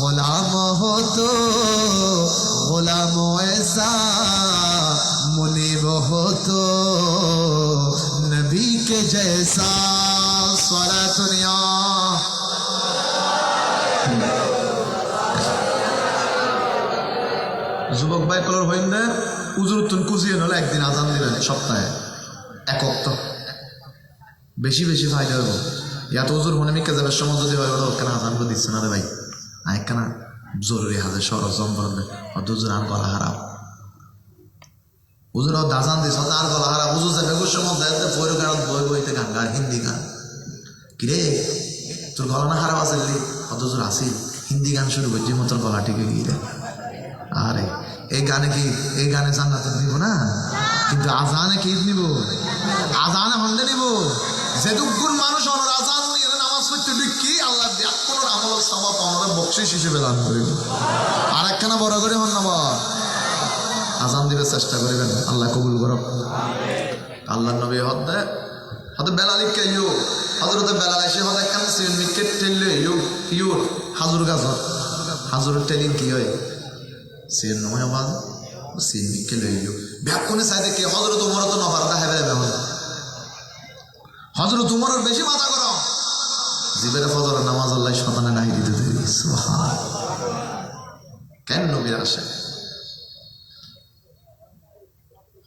Speaker 1: गुलाम हो तो गुलाम ऐसा, मुनीब हो तो नबी के जैसा। स्वलातुनिया যুবক ভাই কলর হইন না উজুর তুন কুজিয়ে হলে একদিন আজান দিলেন সপ্তাহে এক অক্ত বেশি বেশি ফায়দা হবো। ইয়াত উজুর মনে মিকে যাবে সময় যদি হয় ওরা কেন আজান করে দিচ্ছে না রে ভাই আয় কেন জরুরি হাজে সরজ জম্বর অত উজুর আর গলা হারাপ উজুর দাজান দিস আর গলা হারাপ উজুর যাবে গুসের মধ্যে বইর গান বই বইতে গান গান হিন্দি গান কিরে তোর গলা না হারাপ আছে অত উজুর আসি হিন্দি গান শুরু করছি তোর গলা টিকে গিয়ে আরে এই গানে কি এই গানে জান্নাত নিব না, কিন্তু আজানে কি নিব? আজানে হন্ডে নিব। যেটুকুন মানুষ আজান নিয়ে নামাজ করতে কি আল্লাহ দেখ কোন আমল সওয়াব আমরা বকশিশ হিসেবে দান করিব। আর একখানা বড় করে হন না বা আজান দিবে চেষ্টা করিবেন, আল্লাহ কবুল করুক। আল্লাহ নবী হদে হদে বেলালি কে ইউ হযরত বেলাল এসে হদে একখানা সিউনিকেট টেলে ইউ হাজুর গাজর হাজুর টেলিং কি হয় সিন নয় আওয়াজ সিউনিকে লইও ব্যাকনে সাইডে কে হযরত ওমর তো নফর দা হেবে হবে হযরত ওমরের বেশি মাথা গরম জিবের ফজর নামাজ আল্লাহ শতানে নাই দিতে দেরি সুবহান। কেন নবীর আসে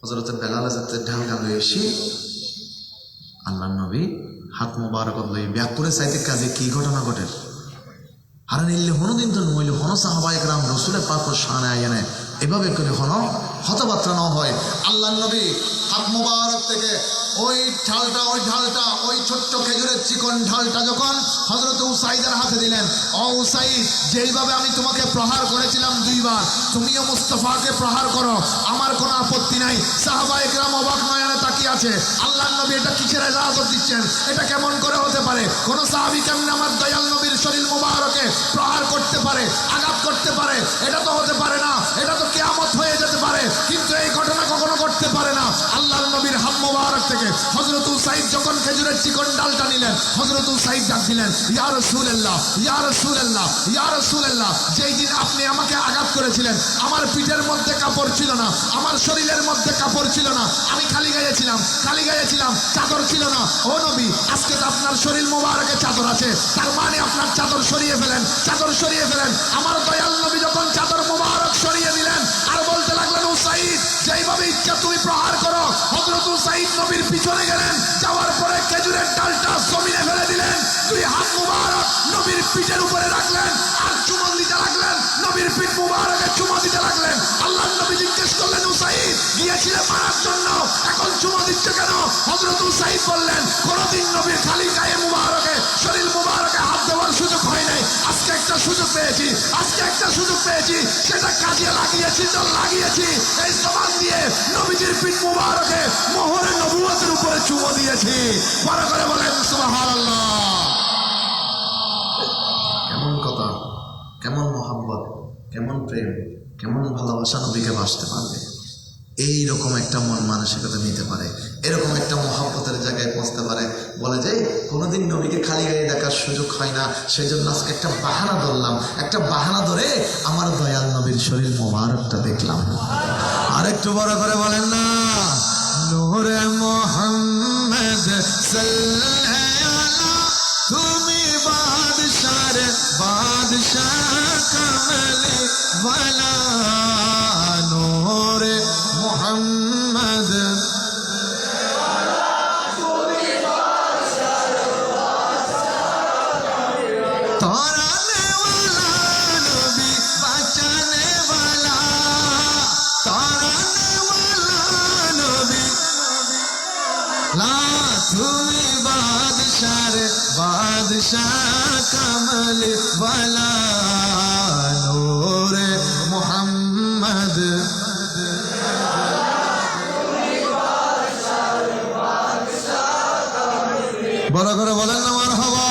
Speaker 1: হযরত বেলাল যাতে ঢালকা লই এসে আল্লাহ নবী হাত মোবারক লই ব্যাকুরে সাইতে কাজে কি ঘটনা ঘটে আর নিলে হনদিন তো নইলে হন সাহাবা একরাম রসুলের পাক শানে আয়নে এভাবে করে হন হতবাত্রা না হয়। আল্লাহ নবী হাত মোবারক থেকে ওই ঢালটা ওই ছোট্ট খেজুরের চিকন ঢালটা যখন হযরত উসাইদের হাতে দিলেন, ও উসাইদ, যেইভাবে আমি তোমাকে প্রহার করেছিলাম 2 বার, তুমিও মুস্তাফাকে প্রহার করো, আমার কোনো আপত্তি নাই। সাহাবা একরাম অবাক নয়নে তাকিয়ে আছে। আল্লাহ নবী এটা কিসের ইজাজত দিচ্ছেন? এটা কেমন করে হতে পারে? কোন সাহাবী কেমন আমার দয়াল নবীর শরীর মোবারকে প্রহার করতে পারে, আঘাত করতে পারে? এটা তো হতে পারে না, এটা তো কিয়ামত হয়ে যেতে পারে, কিন্তু এই ঘটনা কখনো ঘটতে পারে না। আল্লাহ নবীর হাত মোবারক থেকে হযরত উসাইদ যখন খেজুরের চিকন ডালটা নিলেন, হযরত উসাইদ ডাক দিলেন, ইয়া রাসূলুল্লাহ, ইয়া রাসূলুল্লাহ, ইয়া রাসূলুল্লাহ, যেই দিন আপনি আমাকে আঘাত করেছিলেন আমার পিঠের মধ্যে কাপড় ছিল না, আমার শরীরের মধ্যে কাপড় ছিল না, আমি খালি গায়ে ছিলাম, চাদর ছিল না। ও নবী, আজকে তো আপনার শরীর মোবারকে চাদর আছে, তার মানে আপনার চাদর সরিয়ে ফেলেন। আমার দয়াল নবী যখন চাদর মোবারক সরিয়ে দিলেন আর বলতে লাগলেন, উসাইদ, যেইভাবে ইচ্ছা তুমি প্রহার করো। হযরত উসাইদ নবীর পিছনে গেলেন, যাওয়ার পরে খেজুরের ডালটা জমিনে ফেলে দিলেন, 2 হাত মোবারক নবীর পিঠের উপরে রাখলেন আর চুমো দিতে লাগলেন, নবীর পিঠ মোবারকে চুমো দিতে লাগলেন। আল্লাহ নবী জিজ্ঞেস করলেন, উসাইদ, গিয়েছিলে মারার জন্য, এখন চুমো দিচ্ছ কেন? হযরত উসাইদ বললেন, কোনদিন নবীর খালি গায়ে মোবারকে শরীর মোবারকে হাত দেওয়ার সুযোগ হয় নাই, আজকে একটা সুযোগ পেয়েছি, সেটা কাজে লাগিয়েছি। এই জবান দিয়ে নবীজির পিঠ মোবারকে মোহরে নবুয়তের উপরে চুমো দিয়েছি। বড় করে বলেন সুবহানাল্লাহ। কেমন কথা, কেমন মহব্বত, কেমন প্রেম, কেমন ভালোবাসা নবীকে বাসতে পারবে, এইরকম একটা মন মানসিকতা নিতে পারে, এরকম একটা মহব্বতের জায়গায় পৌঁছতে পারে। বলে যে কোনোদিন নবীকে খালি গায়ে দেখার সুযোগ হয় না, সেই জন্য আজকে একটা বাহানা ধরলাম, একটা বাহানা ধরে আমার দয়াল নবীর শরীর মোবারকটা দেখলাম। আর একটু বড় করে বলেন না, নূরে মুহাম্মদ সাল্লাল্লাহু, তুমি বাদশাহ কমলে ওয়ালা, নূরে মুহাম্মদ ताराने वाला नबी, बचाने वाला, ताराने वाला नबी, ला तुम्ही बादशाह कमल वाला, नूरे मुहम्मद। বড় করে বলেন না মারহাবা।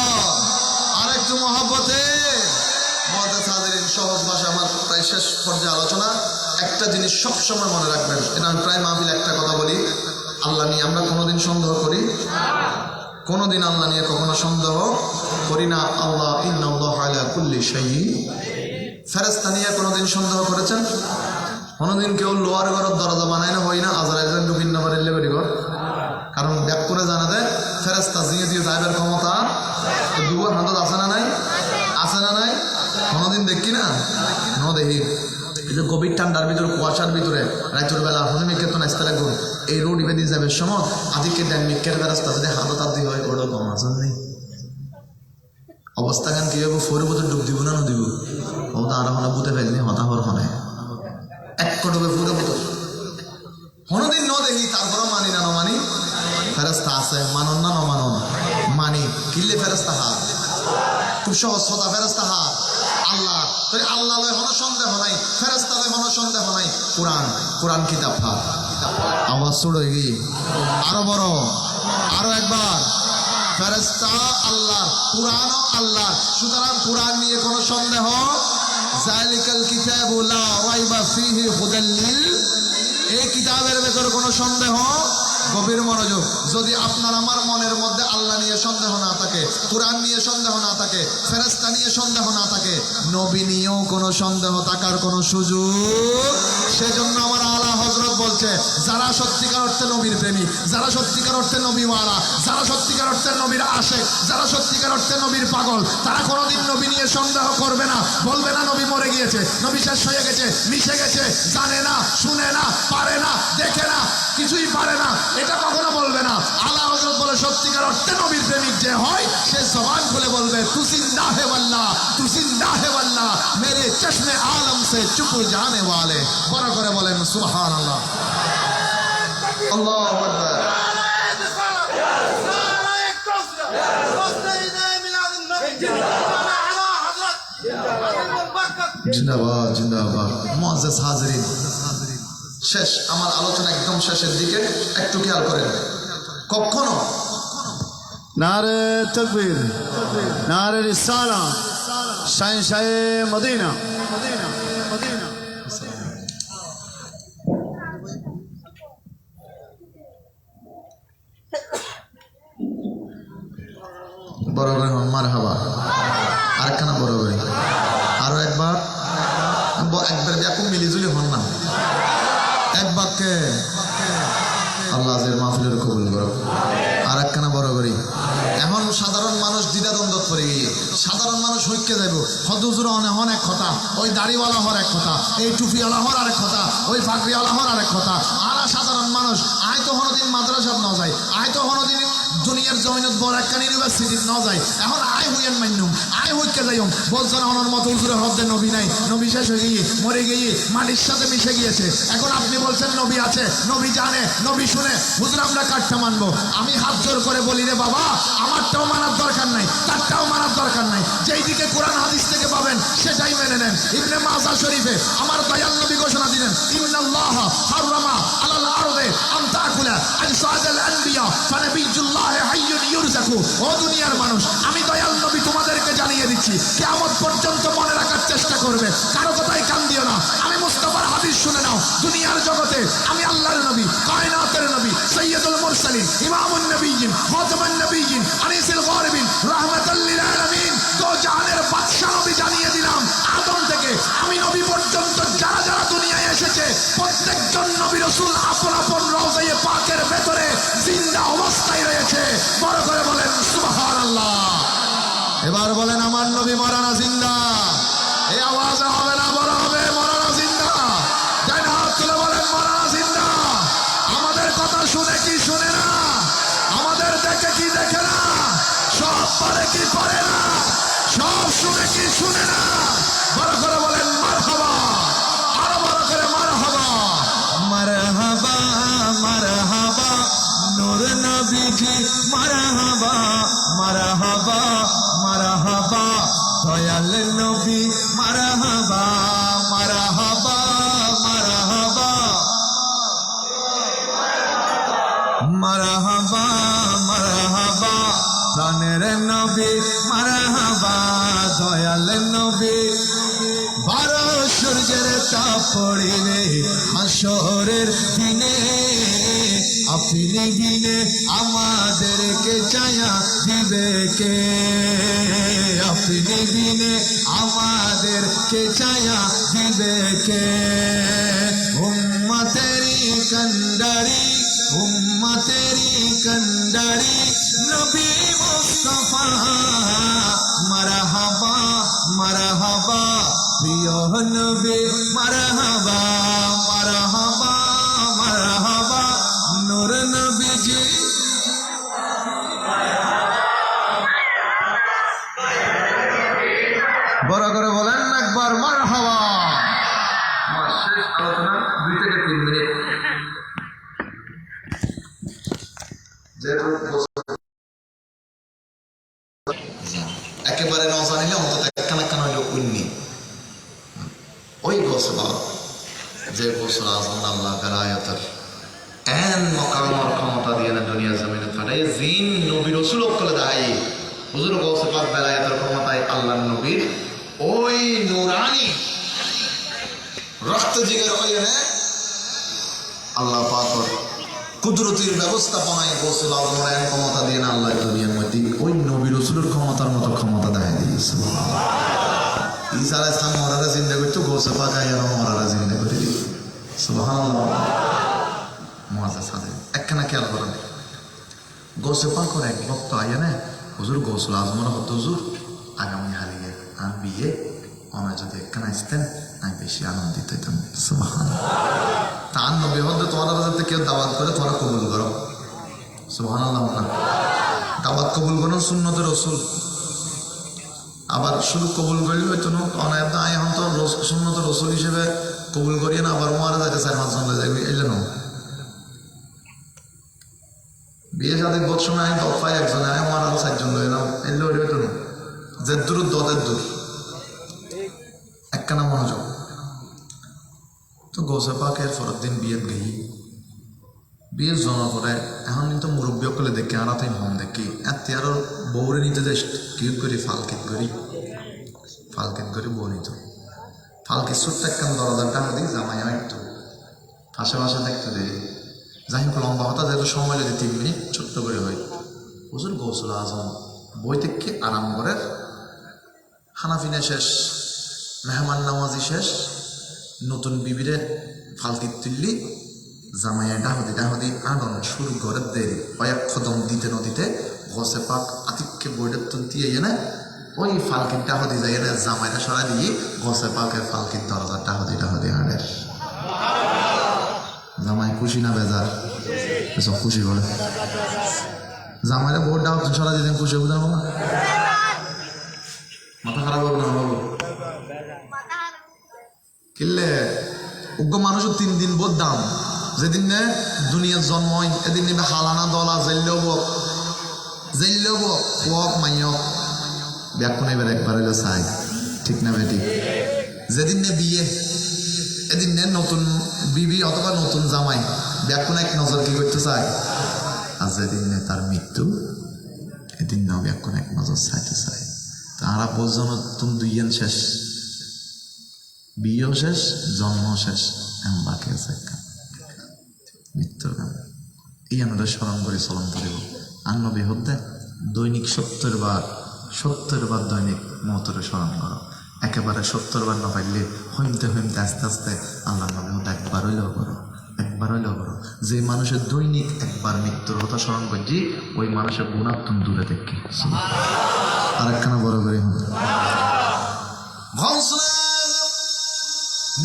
Speaker 1: আরেকটু মহব্বতে সহজ ভাষা, আমার প্রায় শেষ পর্যায়ে আলোচনা। একটা জিনিস সবসময় মনে রাখবেন, এটা আমি প্রায় মাহফিলে একটা কথা বলি, আল্লাহ নিয়ে আমরা কোনোদিন সন্দেহ করি? কোনোদিন আল্লাহ নিয়ে কখনো সন্দেহ করি না। আল্লাহ ইন্নাল্লাহা আলা কুল্লি শাইইন, ফেরেশতা নিয়ে কোনোদিন সন্দেহ করেছেন? কোনোদিন কেউ লোয়ার ঘরের দরজা বানায় না, হয় না আজরাইলের ঢুকিন না পারিলে বেরি ঘর, কারণ ব্যাক করে জানা দেয় ফেরেশতা জিয়ে দিয়ে যাইবার ক্ষমতা দুবার হাতত আছে না নাই? কোনোদিন দেখি না দেখি। এই যে গভীর ঠান্ডার ভিতরে, কুয়াশার ভিতরে রাতের বেলা হনুমিকে তো নাচতে লাগবে, এই রোড ইভেদি যাবে সময় আদিকে দেন মিকের ফেরেশতা যদি হাতত আদি হয়, ওটা কম আসেন নেই অবস্থা গান কি হবে, ফোর বছর ডুব দিব না দিব, ও তো আরো হনে বুঝে ফেলনি হতাহর হনে এক ডুবে ফুরে বোতল কোনোদিন দেখি, তারপরে মানি না মানি, ফেরেশতা আছে, মানন না মানন মানি, কিনলে ফেরেশতা হাত, খুব সহজ কথা, ফেরেশতা হাত আল্লাহ, আল্লাহ লয় হন সন্দেহ নাই, ফেরেশতা লয় হন সন্দেহ নাই। কোরআন কিতাব হাত, আওয়াজ শুরু হয়ে গিয়ে আরো বড়, আরো একবার ফেরেশতা আল্লাহর, কুরআনও আল্লাহর। সুতরাং কুরআন নিয়ে কোনো সন্দেহ, যালিকাল কিতাবু লা রাইবা ফীহি হুদাল লিল, এই কিতাবের ভেতরে কোনো সন্দেহ। গভীর মনোযোগ। যদি আপনার আমার মনের মধ্যে আল্লাহ নিয়ে সন্দেহ না থাকে, কুরআন নিয়ে সন্দেহ না থাকে, ফেরেশতা নিয়ে সন্দেহ না থাকে, নবী নিয়েও কোনো সন্দেহ থাকার কোনো সুযোগ। সেজন্য আমার আলা হযরত বলছে, যারা সত্যিকার অর্থে নবীর প্রেমী, যারা সত্যিকার অর্থে নবীওয়ালা, যারা সত্যিকার অর্থে নবীর আশেক, যারা সত্যিকার অর্থে নবীর পাগল, তারা কোনোদিন নবী নিয়ে সন্দেহ করবে না। বলবে না নবী মরে গিয়েছে, নবী শেষ হয়ে গেছে, মিশে গেছে, জানে না, শুনে না, পারে না, দেখে না, কিছুই পারে না, এটা কখনো বলবে না। আলা হযরত বলে, সত্যিকার অর্থে নবীর প্রেমিক যে হয়, সে জবান খুলে বলবে, তু জিন্দা হে ওয়াল্লাহ, তু জিন্দা হে ওয়াল্লাহ, মেরে চশমে আলম সে চুপ জানে ওয়ালে। বড় করে বলেন সুবহানাল্লাহ। আল্লাহু আকবার। জিন্দাবাদ জিন্দাবাদ। মুআজ্জাজ হাজিরিন, শেষ আমার আলোচনা একদম শেষের দিকে, একটু খেয়াল করেন। কখনো
Speaker 2: নারে তাকবীর, নারে রিসালাত, শাহে মদিনা।
Speaker 1: বড় করে মারহাবা। আরেকখানা বড় করে, আরো একবার, একবার দেখো মিলিজুলি হন না, এক বাক্যে আল্লাহ আজের মাহফিলের কবুল করো। আর একখানা বড় করি। এখন সাধারণ মানুষ দ্বিধাদ্বন্দ্ব পড়ে গিয়ে, সাধারণ মানুষ হইকে যাইব, হদুজুর অনেক এক কথা, ওই দাড়িওয়ালা হর এক কথা, এই টুপিওয়ালা হর আরেক কথা, ওই ফাকরিওয়ালা হর আরেক কথা। আর সাধারণ মানুষ আয় তো হনদিন মাদ্রাসাত ন যায়, আয় তো হনদিন দুনিয়ার জমিনত বড় একখান ইউনিভার্সিটিত ন যায়। এখন আয় হইয়েন মান্যুম, আয় হইকে যাইম, বলছেন অনর মতো হুজুরের হদ্দে নবী নাই, নবী শেষ হয়ে গিয়ে মরে গিয়ে মাটির সাথে মিশে গিয়েছে। এখন আপনি বলছেন নবী আছে, নবী জানে, নবী শুনে, হুজুর আমরা কাঠটা মানবো। আমি হাত জোর করে বলি রে বাবা, আমারটাও মানার দরকার নাই, তারটাও মানার দরকার নাই। যেই দিকে কোরআন হাদিস থেকে পাবেন সেটাই মেনে নেন। ইবনে মাজাহ শরীফে আমার দয়াল নবী ঘোষণা দিলেন, ইন্নাল্লাহ হারামা আলাল আরদে আন তাকুলা আজসাদাল আনবিয়া ফানাবিয়ুল্লাহ হাইয়ুন ইউরজাকু। ও দুনিয়ার মানুষ, আমি দয়াল নবী তোমাদেরকে জানিয়ে দিচ্ছি, কিয়ামত পর্যন্ত মনে রাখার চেষ্টা করবে, কারো কথাই কান দিও না। আমি মুস্তাফার হাদিস শুনে নাও। দুনিয়ার জগতে আমি আল্লাহর নবী, কায়নাতের নবী, সাইয়্যিদুল মুরসালিন, ইমামুন নবিয়্যিন, খাতামুন নবিয়্যিন, আনিসুল গারিবিন, রাহমাতাল লিল আলামিন, তো জাহানের বাদশা নবী জানিয়ে দিলাম, আদম থেকে আমি নবী পর্যন্ত যারা যারা দুনিয়ায় এসেছে, প্রত্যেকজন নবী রাসূল আপন আপন রওজায়ে পাকের ভেতরে জিন্দা অবস্থায় রয়েছে। বড় করে বলেন সুবহানাল্লাহ। এবার বলেন আমার নবী মরা না জিন্দা। এই আওয়াজে হবে না, বড় হবে মরা না জিন্দা। যাই না হাত তুলে বলেন মরা না জিন্দা। আমাদের কথা শুনে কি শুনে না, আমাদের দেখে কি দেখে না, সব পারে কি পারে না, সব শুনে কি শুনে না। বড় করে বলেন মারহাবা, আরো বড় করে মারহাবা। মারহাবা মারহাবা নূর নবীজি, মারহাবা মারহাবা মারহাবা দয়াল নবী, মারহাবা মারহাবা মারহাবা মারহাবা মারহাবা প্রাণের নবী, মারহাবা দয়াল নবী। 12 সূর্যের তাপ পড়িবে হাসরের দিনে, আপনি বিনে আমাদেরকে ছায়া দিবে কে, আপনি বিনে আমাদেরকে ছায়া দিবে কে। উম্মতেরি কন্ডারি, উম্মতেরি কন্ডারি নবী মুস্তাফা, মারহাবা মারহাবা প্রিয় নবী, মারহাবা মারহাবা মারহাবা নূর নবীজি। বড় করে বলেন একবার মারহাবা। আমার শেষ আলোচনা 2 থেকে 3 মিনিট। একেবারে না জানিলে অন্তত একখানা একখানা হইল উন্নি। ওই বছর যে বছর আজম আল্লাহ বেলায়তের এন মকামর ক্ষমতা দিয়ে না দুনিয়া জমিনে ফাটাই জিন নবী রসুল কলে দাঁড়াই হুজুর গৌসে পাক বেলায়েতের ক্ষমতায় আল্লাহ নবীর ওই নুরানি রক্ত জিগের হইয়ে না আল্লাহ পাকর কুদরতির ব্যবস্থাপনায় গৌসুল আজমের এন ক্ষমতা দিয়ে না আল্লাহ দুনিয়ার মধ্যে ওই নবী রসুলের ক্ষমতার মতো ক্ষমতা দেখা দিয়েছে ঈসা আলাইহিস সালাম মরারা জিন্দা করতো গৌসে পাক আইয়া মরারা জিন্দা করে দিল সুবহানাল্লাহ মুআজ্জাজ সাদে একখানা খেয়াল করেন গৌসে পাকর এক ভক্ত আইয়া না হুজুর গৌসুল আজমের হতো হুজুর আগামী হালিয়ে আর বিয়ে আমার যদি একখানা আসতেন আমি বেশি আনন্দিত হইতাম সুবহানাল্লাহ তার নবী হতে তোমার যাতে কেউ দাওয়াত করে তোমরা কবুল করো সুবহানাল্লাহ না দাওয়াত কবুল করো সুন্নতে রসুল আবার শুধু কবুল করলে হয়তো না অনায়াত আয় এখন তো সুন্নত রসুল হিসেবে কবুল করিয়ে না আবার মারা যাইতে 4-5 জন যাবে এলে না বিয়ে সাথে বোধ সময় আমি দফায় একজন আয় মারা 4 জন লইলাম এলে ওই হইতো না যে দূর দদের দূর একখানা মনোযোগ তো গৌসে পাকের পরের দিন বিয়ে গেই বিয়ে জমা করে এখন কিন্তু মুরব্বী সকলে দেখে আর তাই হন দেখি এতিয়ারও বউরে নিতে যাই কিউট করি ফালকিত করি বউ নিত ফালকি ছোট্ট একখান দরজারটা দিই জামাই একটু আশেপাশে দেখতে দেয় যাই হোক লম্বা হতা যেহেতু সময় যদি 3 মিনিট ছোট্ট করে হয় হুজুর গৌসুল আজম বই থেকে আরাম করে হানাফিনা শেষ মেহমান নামাজি শেষ নতুন বিবিরে ফালকিত তুললি জামাইয়া ডাহদি আনন শুরু করে দেরি কয়েক কদম দিতে নদীতে গসে পাক আতিককে বইটা তুলতে না ওই ফালকির ডাহদি যাই না জামাইটা সরাই দিয়ে গসে পাকের ফালকির দরজা ডাহদি আনের জামাই খুশি না বেজার এসব খুশি বলে জামাইরা বোর্ড ডাহ সরাই দিতেন খুশি বুঝার না মাথা খারাপ হবে না বাবু কিনলে উগ্র মানুষের 3 দিন বোধ দাম যেদিন নে দুনিয়ার জন্ম হয় এদিন নেবে হালানা দলা জেল্লব ওক মাইয়ক ব্যাকুন এবার একবার হইলো চাই ঠিক না বেটি যেদিন নে বিয়ে এদিন নে নতুন বিবি অথবা নতুন জামাই ব্যাকুন এক নজর কি করতে চায় আর যেদিন নে তার মৃত্যু এদিন নাও ব্যাকুন এক নজর চাইতে চায় তারা বোঝানো তুমি 2 জন শেষ বিয়েও শেষ জন্ম শেষ এমন বাকি আছে মৃত্যুর গান এই আমরা স্মরণ করে চলন করিব আর নবী হতে দৈনিক 70 বার দৈনিক মতরে স্মরণ করো একেবারে 70 বার না পাইলে হইমতে আস্তে আস্তে আল্লাহ নবী হতে একবার হইলেও করো যে মানুষের দৈনিক একবার মৃত্যুর কথা স্মরণ করছি ওই মানুষের গুণার তুমি দূরে দেখি আর একখানা বড় করে হবে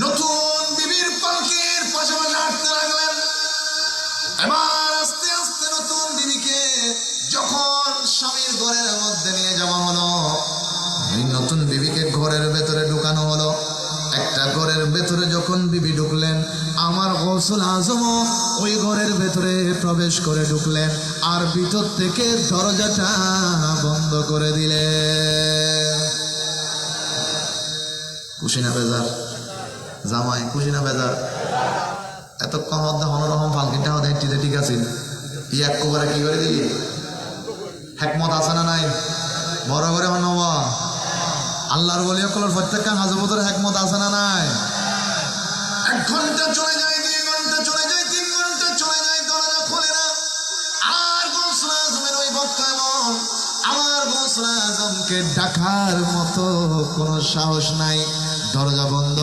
Speaker 1: নতুন বিবির পালকির পাশাপাশি হাঁটতে লাগলেন এবার আস্তে আস্তে নতুন বিবিকে যখন স্বামীর ঘরের মধ্যে নিয়ে যাওয়া হলো ওই নতুন বিবিকে ঘরের ভেতরে ঢুকানো হলো একটা ঘরের ভেতরে যখন বিবি ঢুকলেন আমার গৌসুল আজম ওই ঘরের ভেতরে প্রবেশ করে ঢুকলেন আর ভিতর থেকে দরজাটা বন্ধ করে দিলেন খুশি না বেজার জামাই খুশি না বেজার এতক্ষণ মধ্যে হনরকম ফালকিটা হতে ঠিক আছে এক করে কি করে দিলি হেকমত আছে না নাই বড় করে হনবা আল্লাহর বলি সকলের প্রত্যেকটা হাজবতের হেকমত আছে না নাই 1 ঘন্টা চলে যায় 2 ঘন্টা চলে যায় 3 ঘন্টা চলে যায় দরজা খোলে না আর গৌসুল আজমের ওই ভক্ত এমন আমার গৌসুল আজমকে ডাকার মতো কোনো সাহস নাই দরজা বন্ধ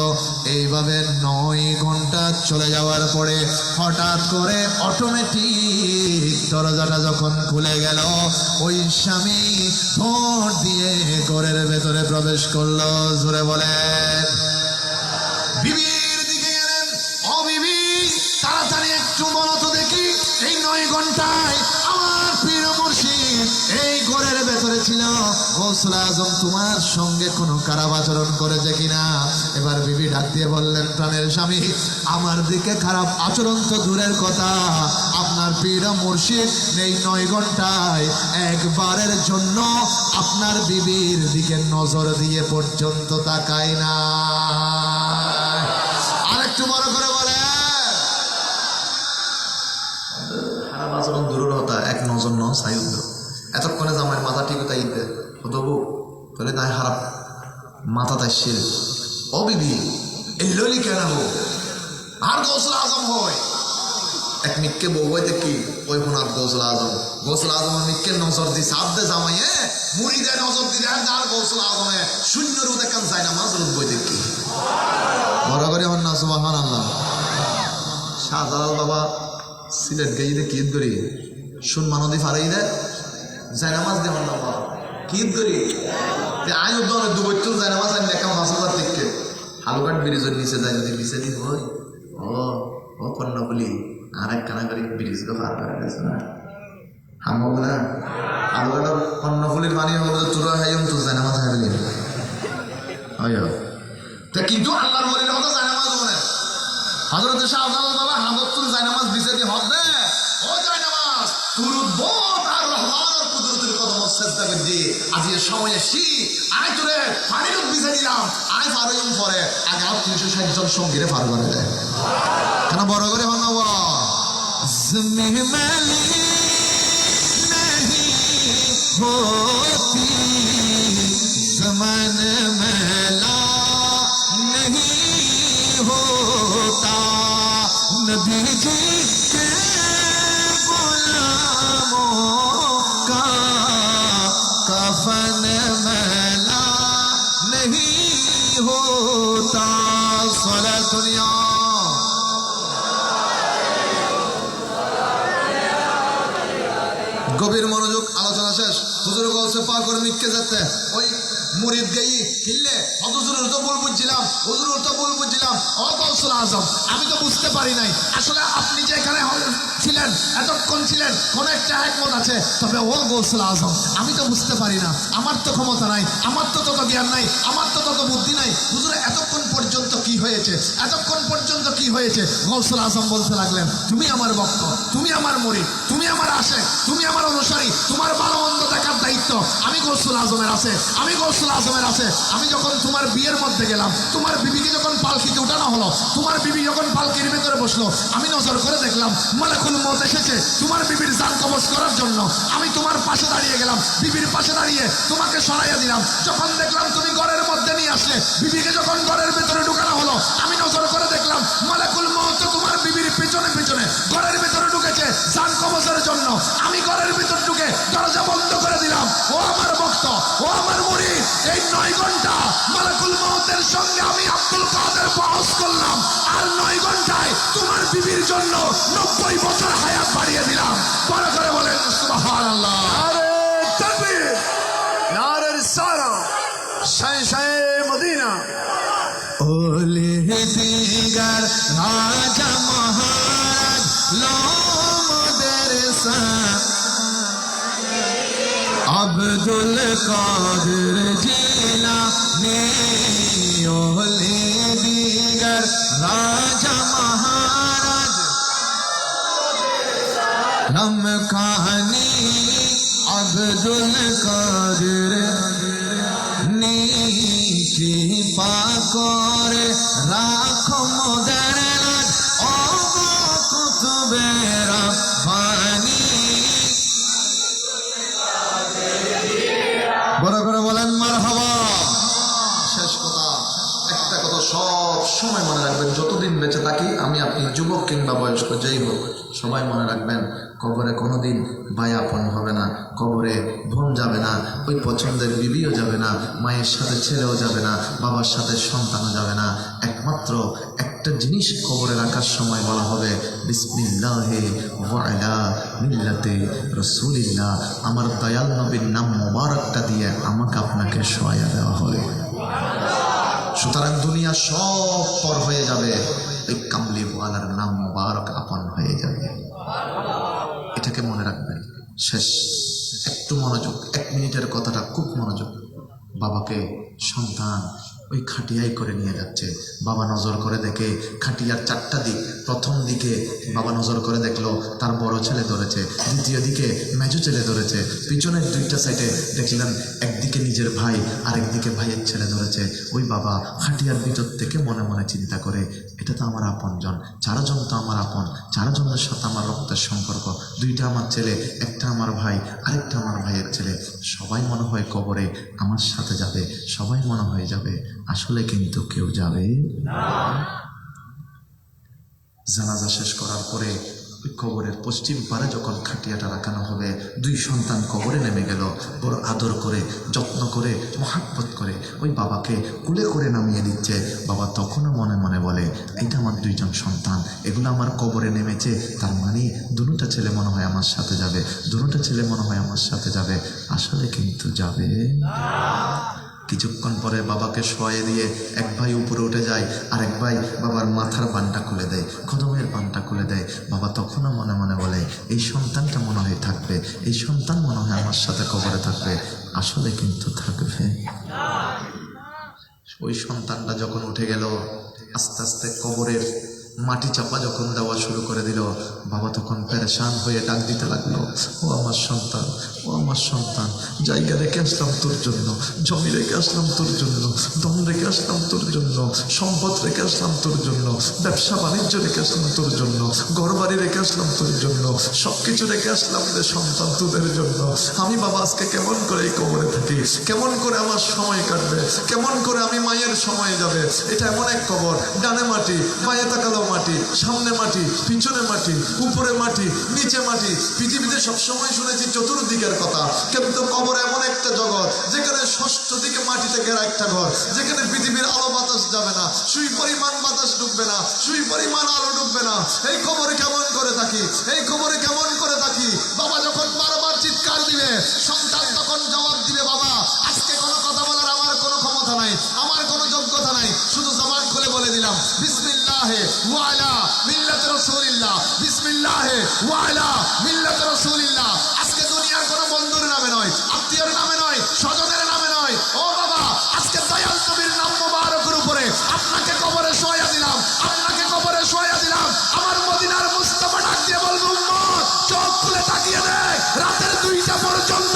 Speaker 1: এইভাবে 9 ঘন্টা চলে যাওয়ার পরে হঠাৎ করে অটোমেটিক দরজাটা যখন খুলে গেল ওই স্বামী ভোট দিয়ে ঘরের ভেতরে প্রবেশ করলো জোরে বলেন বিবির দিকে গেলেন ও বিবি তাড়াতাড়ি একটু বলো তো দেখি এই 9 ঘন্টায় আমার পীর মুর্শিদ এই ঘরের ভেতরে ছিল গৌসুল আজম তোমার সঙ্গে কোনো খারাপ আচরণ করেছে কিনা এবার বিবি ডাক দিয়ে বললেন প্রাণের স্বামী আমার দিকে খারাপ আচরণ তো দূরের কথা আপনার পীর মুর্শিদ এই 9 ঘন্টায় একবারের জন্য আপনার বিবির দিকে নজর দিয়ে পর্যন্ত তাকায় না আরেকটু বড় করে বলে জামাও সাইদ এতক্ষণে জামাইয়ের মাথা ঠিক তাই দে তবু তাহলে তাই খারাপ মাথা তাই শিল ও বিবি এই ললি কেন হো আর গৌসুল আজম হয় এক মিটকে বউ হইতে কি ওই ফোনার গৌসুল আজম মিটকে নজর দি সাপ দে জামাইয়ে মুড়ি দেয় নজর দি আর গৌসুল আজমে শূন্যর উদে কান যায় না মাছ রুদ বইতে কি বড় করে আমার না সুবহানাল্লাহ শাহজালাল বাবা সিলেট গেইতে কি ধরি শুন মানদি ফারাই দে যায় না মাছ দে আমার বাবা কি ধরি তে আই উদ্দনে দুবইতো যায় না মাছ আই লেখা মাছ হাজার থেকে হালুকাট ব্রিজের নিচে যায় যদি নিচে দি হয় ও কন্ন বলি আর এক কানা করে ব্রিজ তো পার করে গেছে না হামব না হালুকাটা কন্ন ফুলির পানি হলো তুরা হাইম তো যায় না মাছ হাইলি আয়ো তা কিন্তু আল্লাহর ওলির কথা যায় না মাছ মনে হযরত শাহজালাল বাবা হামদতুল যায় না মাছ দিছে দি হদ দে ও যায় না মাছ তুরুদ বহুত আর রহমানের কুদরতের কদম সেজদা করদি আজি সময় এসি আয় তোরে পানির বিছে দিলাম আয় ফারুম পরে আগে 360 জন সঙ্গীরে পার করে দেয় কেন বড় করে হন না
Speaker 3: ज़िम्मे मैली नहीं होती ज़मान मैला नहीं होता नबी जी के गुलामों का कफन मैला नहीं होता सला दुनिया
Speaker 1: গভীর মনোযোগ আলোচনা শেষ হুজুর গৌসে পাক করে মিটকে যেতে ওই মুরিদ গাই কিল্লে হুজুরের তো ভুল বুঝছিলাম ও গৌসুল আজম আমি তো বুঝতে পারি নাই আসলে আপনি যে এখানে ছিলেন এতক্ষণ ছিলেন কোন একটা হিকমত আছে তবে ও গৌসুল আজম আমি তো বুঝতে পারি না আমার তো ক্ষমতা নাই আমার তো তত জ্ঞান নাই আমার তো তত বুদ্ধি নাই হুজুর এতক্ষণ পর্যন্ত কি হয়েছে গৌসুল আজম বলতে লাগলেন তুমি আমার ভক্ত তুমি আমার মুরিদ তুমি আমার আশেক তুমি আমার অনুসারী তোমার ভালো মন্দ দেখার দায়িত্ব আমি গৌসুল আজমের আছে আমি যখন তোমার বিয়ের মধ্যে গেলাম তোমার বিবিকে যখন পালকিতে উঠানো হলো তোমার বিবি যখন পালকির ভেতরে বসলো আমি নজর করে দেখলাম মালাকুল মউত এসেছে তোমার বিবির জান কবজ করার জন্য আমি তোমার পাশে দাঁড়িয়ে গেলাম বিবির পাশে দাঁড়িয়ে তোমাকে সরাইয়া দিলাম যখন দেখলাম তুমি ঘরের মধ্যে নিয়ে আসলে বিবিকে যখন ঘরের ভেতরে ঢুকানো হলো আমি নজর করে দেখলাম মালাকুল মউত তোমার বিবির পিছনে ঘরের ভেতরে ঢুকেছে জান কবজের জন্য আমি ঘরের ভিতর ঢুকে দরজা বন্ধ করে দিলাম ও আমার ভক্ত ও আমার মুরিদ এই 9 ঘন্টা মালাকুল মউতের সঙ্গে আমি আব্দুল কাদের বহস করলাম আর 9 ঘন্টায় তোমার বিবির জন্য 90 বছর হায়াত বাড়িয়ে দিলাম বড় করে বলেন সুবহানাল্লাহ
Speaker 2: नारे तकबीर नारे रिसाला शहंशाह मदीना
Speaker 3: ओले दीगर राजा महाराज लोमोदर सा अब्दुल कादिर जिलानी ओले दीगर राजा महाराज रमकानी अब्दुल कादिर नीची पाकोरे राखो मोदर ओ कुतुबे रब्बानी
Speaker 1: বড় করে বলেন মারহাবা শেষ কথা একটা কথা সব সময় মনে রাখবেন যতদিন বেঁচে থাকি আমি আপনি যুবক কিংবা বয়স্ক যেই হোক সবাই মনে রাখবেন কবরে কোনোদিন ভাই আপন হবে না কবরে বোন যাবে না ওই পছন্দের বিবিও যাবে না মায়ের সাথে ছেলেও যাবে না বাবার সাথে সন্তানও যাবে না একমাত্র একটা জিনিস কবরে রাখার সময় বলা হবে বিসমিল্লাহি ওয়া আলা মিল্লাতি রাসূলিল্লাহ আমার দয়াল নবীর নাম মোবারকটা দিয়ে আমাকে আপনাকে শোয়া দেওয়া হবে সুতরাং দুনিয়া সব পর হয়ে যাবে ওই কামলিওয়ালার নাম মোবারক আপন হয়ে যাবে এটাকে মনে রাখবেন শেষ একটু মনোযোগ 1 মিনিটের কথাটা খুব মনোযোগ বাবাকে সন্তান ওই খাটিয়ায় করে নিয়ে যাচ্ছে। বাবা নজর করে দেখে খাটিয়ার 4টা দিক, প্রথম দিকে বাবা নজর করে দেখলো তার বড় ছেলে ধরেছে, দ্বিতীয় দিকে মেজো ছেলে ধরেছে, পিছনের 2টা সাইডে দেখলেন একদিকে নিজের ভাই আরেকদিকে ভাইয়ের ছেলে ধরেছে। ওই বাবা খাটিয়ার ভিতর থেকে মনে মনে চিন্তা করে, এটা তো আমার আপনজন, 4 জন তো আমার আপন, 4 জনের সাথে আমার রক্তের সম্পর্ক, 2টা আমার ছেলে, একটা আমার ভাই আরেকটা আমার ভাইয়ের ছেলে, সবাই মনে হয় কবরে আমার সাথে যাবে, সবাই মনে হয় যাবে। আসলে কিন্তু কেউ যাবে না। জানাজা শেষ করার পরে ওই কবরের পশ্চিম পারে যখন খাটিয়াটা রাখানো হবে, 2 সন্তান কবরে নেমে গেল। বড় আদর করে, যত্ন করে, মহাব্বত করে ওই বাবাকে কুলে করে নামিয়ে দিচ্ছে। বাবা তখনও মনে মনে বলে, এটা আমার 2 জন সন্তান, এগুলো আমার কবরে নেমেছে, তার মানে 2টা ছেলে মনে হয় আমার সাথে যাবে, 2টা ছেলে মনে হয় আমার সাথে যাবে। আসলে কিন্তু যাবে না। কিছুক্ষণ পরে বাবাকে শোয়ে দিয়ে এক ভাই উপরে উঠে যায়, আর এক ভাই বাবার মাথার বানটা খুলে দেয়, কদমের বানটা খুলে দেয়। বাবা তখনও মনে মনে বলে, এই সন্তানটা মনে হয় থাকবে, এই সন্তান মনে হয় আমার সাথে কবরে থাকবে। আসলে কিন্তু থাকবে। ওই সন্তানটা যখন উঠে গেল, আস্তে আস্তে কবরের মাটি চাপা যখন দেওয়া শুরু করে দিল, বাবা তখন পেরেশান হয়ে ডাক দিতে লাগলো, ও আমার সন্তান, ও আমার সন্তান, জায়গা রেখে আসলাম তোর জন্য, জমি রেখে আসলাম তোর জন্য, দম রেখে আসলাম তোর জন্য, সম্পদ রেখে আসলাম তোর জন্য, ব্যবসা বাণিজ্য রেখে আসলাম তোর জন্য, ঘর বাড়ি রেখে আসলাম তোর জন্য, সবকিছু রেখে আসলাম রে সন্তান তোদের জন্য। আমি বাবা আজকে কেমন করে এই কবরে থাকি, কেমন করে আমার সময় কাটবে, কেমন করে আমি মায়ের সময় যাবে। এটা এমন এক কবর, ডানে মাটি, মায়ে তাকালো মাটি, সামনে মাটি, পিছনে মাটি, উপরে মাটি, নিচে মাটি। পৃথিবীতে সবসময় শুনেছি চতুর্দিকের কথা, কিন্তু কবর এমন একটা জগৎ যেখানে ষষ্ঠ দিকে মাটিতে ঘেরা একটা ঘর, যেখানে পৃথিবীর আলো বাতাস যাবে না, সুই পরিমাণ বাতাস ঢুকবে না, সুই পরিমাণ আলো ঢুকবে না। এই কবরে কেমন করে থাকি, এই কবরে কেমন করে থাকি। বাবা যখন বারবার চিৎকার দিবে, সন্তান তখন জবাব দিবে, বাবা আজকে কোনো কথা বলার আমার কোনো ক্ষমতা নাই, আমার কোনো যোগ্যতা নাই, শুধু জবান খুলে বলে দিলাম বিসমিল্লাহে ওয়া আলা মিল্লাত রাসূলিল্লাহ, বিসমিল্লাহে ওয়া আলা মিল্লাত রাসূলিল্লাহ। আজকে দুনিয়ার কোনো বন্ধুর নামে নয়, আত্মীয়ের নামে নয়, স্বজনের নামে নয়, ও বাবা আজকে দয়াল নবীর নাম মোবারকের উপরে আপনাকে কবরে শোয়া দিলাম, আপনাকে কবরে শোয়া দিলাম। আমার মদিনার মুস্তাফা ডাক দিয়ে বলবো, উম্মত চোখ খুলে তাকিয়ে দেখ, রাতের 2টা পর্যন্ত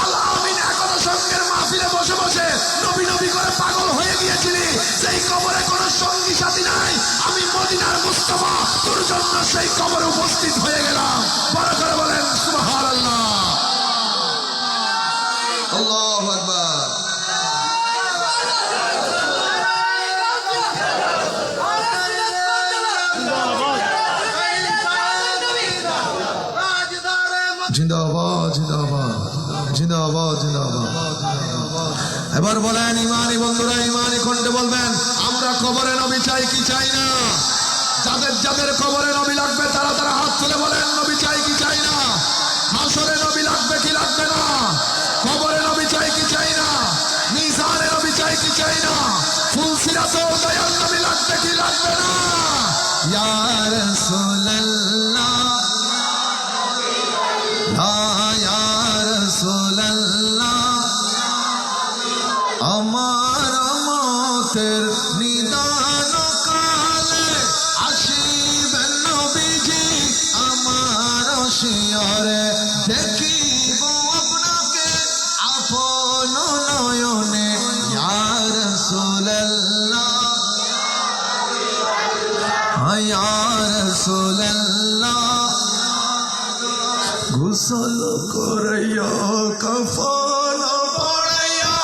Speaker 1: আল আমিন একতা সঙ্গের মাহফিলে বসে বসে নবী নবী করে পাগল হয়ে গিয়েছিলি, সেই কবরে কোনো সঙ্গী সাথী নাই, আমি মদিনার মুস্তাফা তোর জন্য সেই কবরে উপস্থিত হয়ে গেলাম। বড় করে বলেন সুবহানাল্লাহ, আল্লাহু আকবার।
Speaker 3: জিন্দাবাদ জিন্দাবাদ জিন্দাবাদ জিন্দাবাদ। এবার বলেন ইমানি বন্ধুরা, ইমানি কণ্ঠে বলবেন, আমরা কবরে নবী চাই কি চাই না? যাদের যাদের কবরে নবী লাগবে তারা তারা হাত তুলে বলেন, নবী চাই কি চাই না? হাসরে নবী লাগবে কি লাগবে না? কবরে নবী চাই কি চাই না? মিজানে নবী চাই কি চাই না? ফুলসিরাতে দয়াল নবী লাগবে কি লাগবে না? ইয়া রাসূলুল্লাহ, ইয়া রাসূলুল্লাহ, আমার মতের নিদান কালে আসিবেন নবীজি, আমার শিয়রে দেখিব আপনাকে আপন নয়নে। ইয়া রাসূলুল্লাহ, ইয়া রাসূলুল্লাহ, গোসল করাইয়া কাফন পড়াইয়া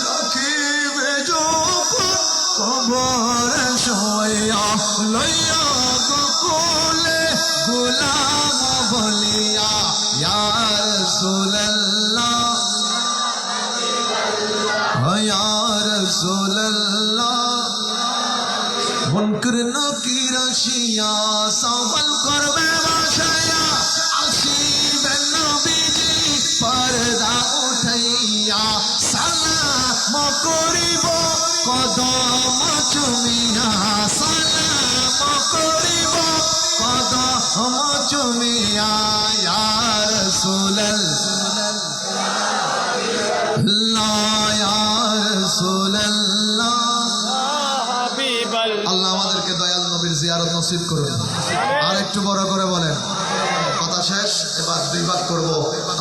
Speaker 3: রাখিবে যখন কবরে শোয়া, লইয়া গোকুলে গোলাম বলিয়া। ইয়া রাসূলুল্লাহ, ইয়া রাসূলুল্লাহ, মুনকার নাকির আসিয়া সওয়াল করবে বাসায়া, আসিবেন নবীজি পর্দা উঠাইয়া, সালাম করিব কদম চুমিয়া, সালাম করিব কদম চুমিয়া। ইয়া রাসূলুল্লাহ, ইয়া রাসূলুল্লাহ, আল্লাহ আমাদেরকে দয়াল নবীর জিয়ারত নসিব করুন। আর একটু বড় করে বলেন। কথা শেষ, এবার দুই ভাগ করব।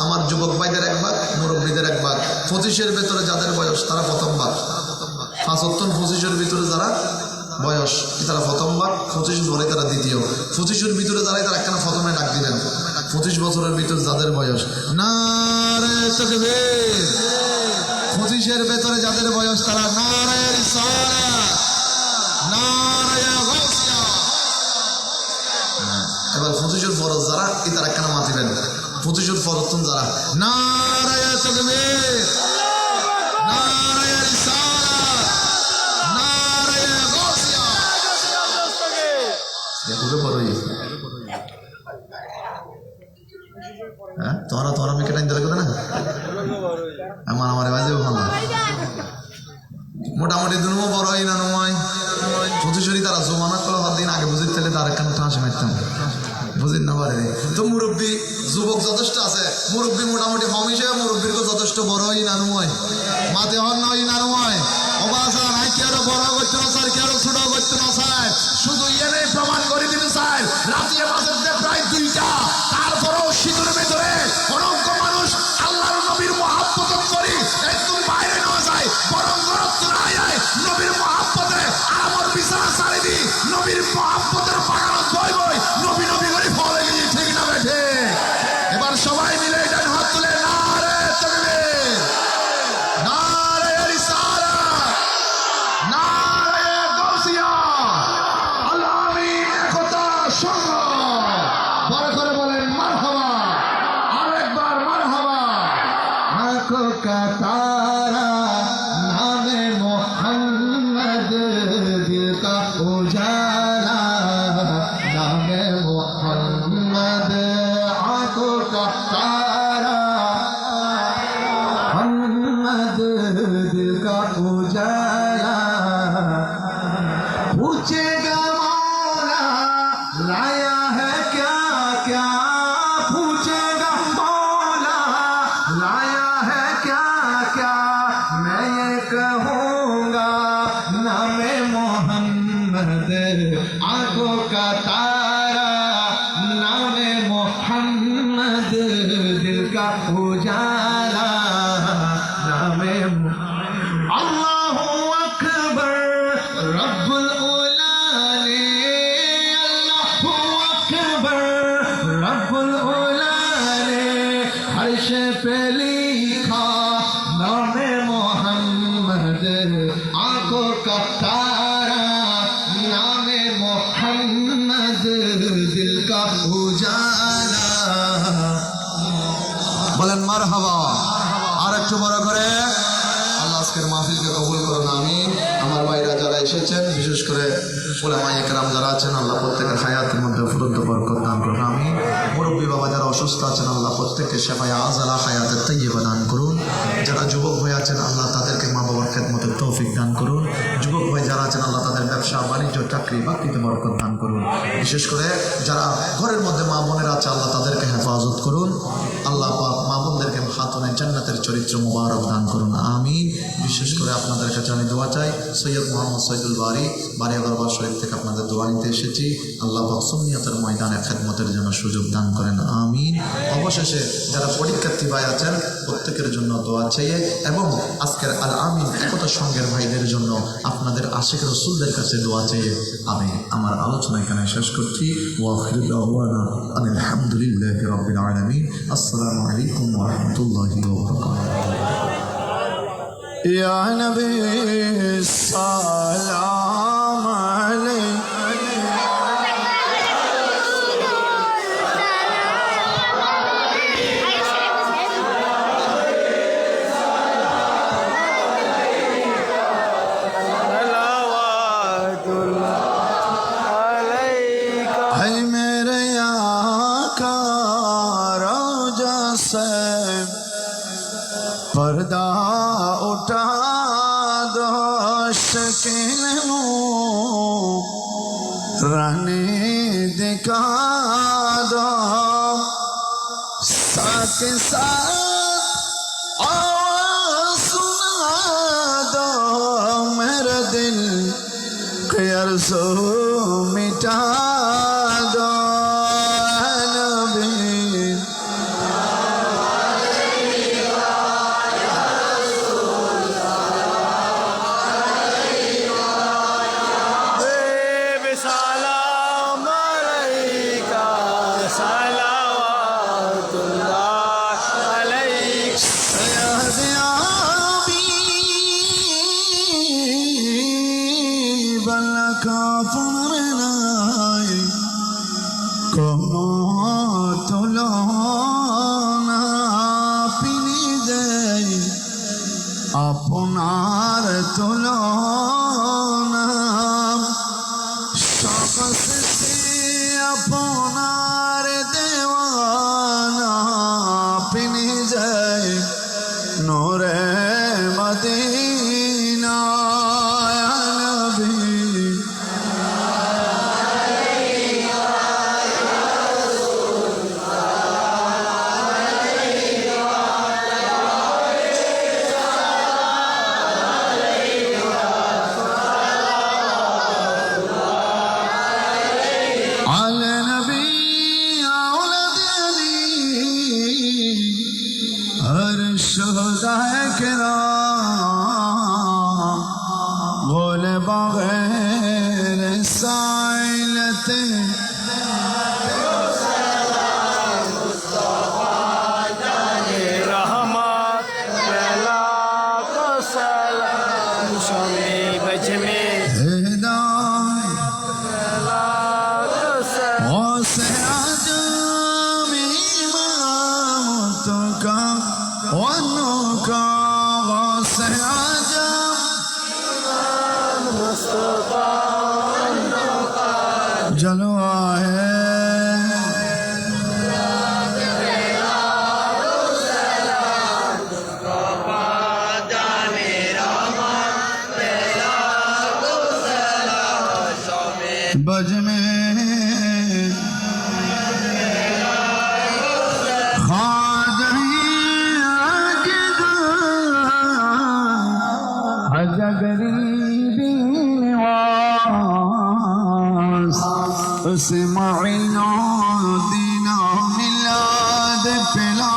Speaker 3: আমার যুবক ভাইদের এক ভাগ, মুরব্বীদের এক ভাগ। 25-এর ভেতরে যাদের বয়স তারা প্রথম ভাগ, 25-25-এর ভিতরে যারা বয়স তারা প্রথম ভাগ, 25 পরে তারা দ্বিতীয়, 25-এর ভিতরে যারাই তারা একখানা প্রথমে ডাক দিবেন। 25 বছরের ভিতরে যাদের বয়স নারে তাকবীর, 25-এর ভেতরে যাদের বয়স তারা নারে রিসালাত, নারে গাউসিয়া। এবার 25-এর ফরজ যারা তারা একখানা মাতিবেন। 25-এর ফরজ যারা নারে তাকবীর, নারে রিসালাত, নারে গাউসিয়া। দেখো বড়ই হ্যাঁ, তোরা আমি কেটাই দিলে কথা না আমার বাজে ভালো মোটামুটি দুনো বড়ই না নয় 25 তারা জমানা করলো দিন আগে বুঝির তেলে তার একখানা ঠাঁসে মারতাম বুঝির না পারে। তো মুরব্বী যুবক যথেষ্ট আছে, মুরব্বী মোটামুটি কম হিসেবে মুরব্বীর যথেষ্ট বড়ই না নয়, মাতে হন নয় না নয়। অবাসা নাই কি আরো বড় করতে না স্যার, কি আরো ছোট করতে না স্যার, শুধু এনে প্রমাণ করে দিন স্যার। রাতে মাঝে প্রায় 2টা, তারপরেও শীতের ভেতরে অনঙ্গ মানুষ আল্লাহর নবীর মহাব্বত করি একদম বাইরে নেওয়া যায়, বরং গরত্ব না যায় নবীর মহাব্বতে। আমার বিছানা ছাড়ি দি নবীর মহাব্বতের বাগানত বই বই নবী নবী করে ফলে গিয়ে, ঠিক না বেঠে? এবার সবাই মিলে এটা হাত তুলে নারে তাকবীর, নারে রিসালাত, নারে গাউসিয়া। আল্লাহ আমিন, একতা সঙ্গ। বড় করে বলেন মারহাবা, আরো একবার মারহাবা। আঁখো কা তারা নামে মোহাম্মদ, দিল কা উজালা নামে মোহাম্মদ। আঁখো কা তারা মোহাম্মদ, दिल का उजाला पूछेगा मौला लाया है क्या क्या, पूछेगा मौला लाया है क्या क्या, मैं ये कहूँगा नामे मोहम्मद। आंखों का तारा नामे मोहम्मद, दिल का उजाला नामे अल्लाहु अकबर रब्बुल उलाने, अल्लाहु अकबर रब्बुल उलाने। हर्ष पे लिखा नामे मोहम्मद, आंखों का तारा नामे मोहम्मद, दिल का उजाला। বলেন মারহাবা। আর একটু বড় করে আল্লাহ আজকের মাহফিলকে কবুল করুন, আমিন। আমার ভাইরা যারা এসেছেন, বিশেষ করে উলামায়ে কেরাম যারা আছেন, আল্লাহ প্রত্যেকের হায়াতের মধ্যে ফুরুদ্দ বরকত দান করুন, আমিন। মুরব্বী বাবা যারা অসুস্থ আছেন, আল্লাহ প্রত্যেককে শেফায়ে আযলা হায়াতের তাইয়্যিবা দান করুন। যারা যুবক ভাই আছেন, আল্লাহ তাদেরকে মা বাবার খেদমতের তৌফিক দান করুন। যুবক ভাই যারা আছেন, আল্লাহ তাদের ব্যবসা বাণিজ্য চাকরি বাকরিতে বরকত দান করুন। বিশেষ করে যারা ঘরের মধ্যে মা বোনেরা আছে, আল্লাহ তাদেরকে হেফাজত করুন। আল্লাহ পাক মা বোনদেরকে খাতুনে জান্নাতের চরিত্র মুবারক দান করুন, আমিন। বিশেষ করে আপনাদের কাছে আমি দোয়া চাই, সৈয়দ মোহাম্মদ সৈয়দুল বারী দরবার শরীফ থেকে আপনাদের দোয়া নিতে এসেছি। আল্লাহ পাক সুন্নিয়তের ময়দানে খেদমতের জন্য সুযোগ দান করেন, আমিন। অবশেষে যারা পরীক্ষার্থী ভাই আছেন, প্রত্যেকের জন্য দোয়া চেয়ে এবং আজকের আল আমিন একতা সঙ্গের ভাইদের জন্য আপনাদের আশিক রসুলদের কাছে দোয়া চেয়ে আমি আমার আলোচনা এখানে শেষ করছি। ওয়া আখিরু দাওয়ানা আলহামদুলিল্লাহি রাব্বিল আলামিন। আসসালামু আলাইকুম ওয়া রাহমাতুল্লাহি ওয়া বারাকাতুহু।
Speaker 2: या नबी सलाम अलैक, है मेरे आका रोजा से पर्दा उठा दो, शकील रानी दिखा दो, साथ साथ आवाज़ सुना दो, मेरे दिल के अर्ज़ो मिटा दो नबी
Speaker 4: सलाम अलैका सलावतुल्लाह अलैका
Speaker 2: আপনার তুলনা সবসে আপনার দেওয়ানা পিনি যায় নূরে মদিনা নবী على نبي أولاد علي हर शुहदाए किराम बोले बगैर साइलते
Speaker 4: रहमत पहला को सलाम शमे बज में
Speaker 2: हिदायत
Speaker 4: पहला को सलाम
Speaker 2: ओसे आदम इमाम तुका वनुका ओसे आदम
Speaker 4: मुस्तफा
Speaker 2: जलवा है बज में गरीबी निवास उसे माइनो दीना मिलाद पिला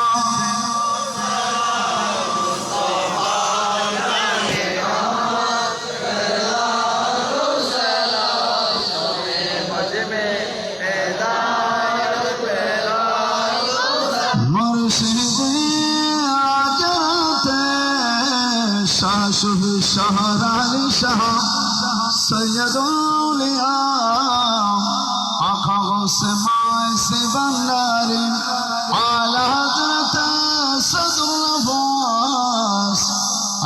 Speaker 2: शाह शहराल शाह सैयदौलिया आखा से माय से बंदारी आला हजरत सदरुल अब्बास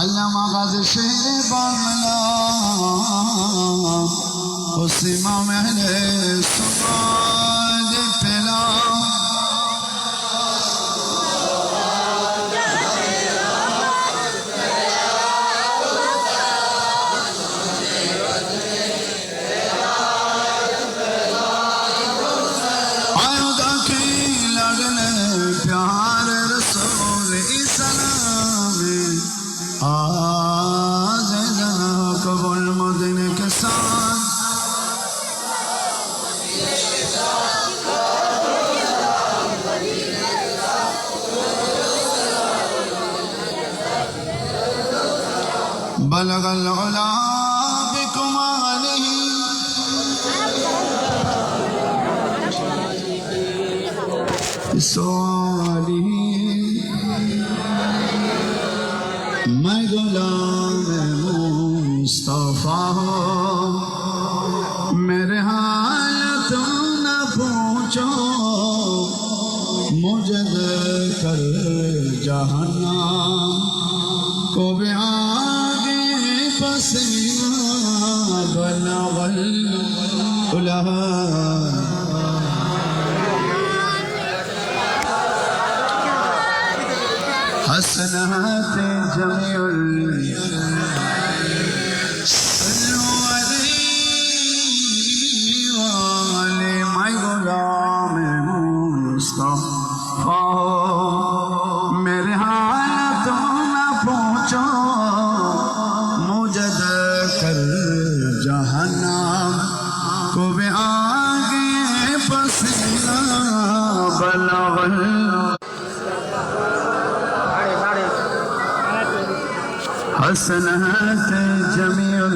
Speaker 2: अल्लामा गाज़ी शेर बांग्ला उस इमाम अहले सुन्नत पिला प्यार रसूल इस्लाम आज कबूल मदीने के साथ बलगल उला बिकुमालिही सोली मैं गुलाम मुस्तफा मेरे हालत न पूछो मुझे कर जहन्नम को भी आगे पसीना बना वल उला हसनात जमीउल सल्लु अलैहि वाले माय गुलाम मुस्तफा मेरे हालत न पूछो मुझे कर जहन्नम صلوا حسنات جميع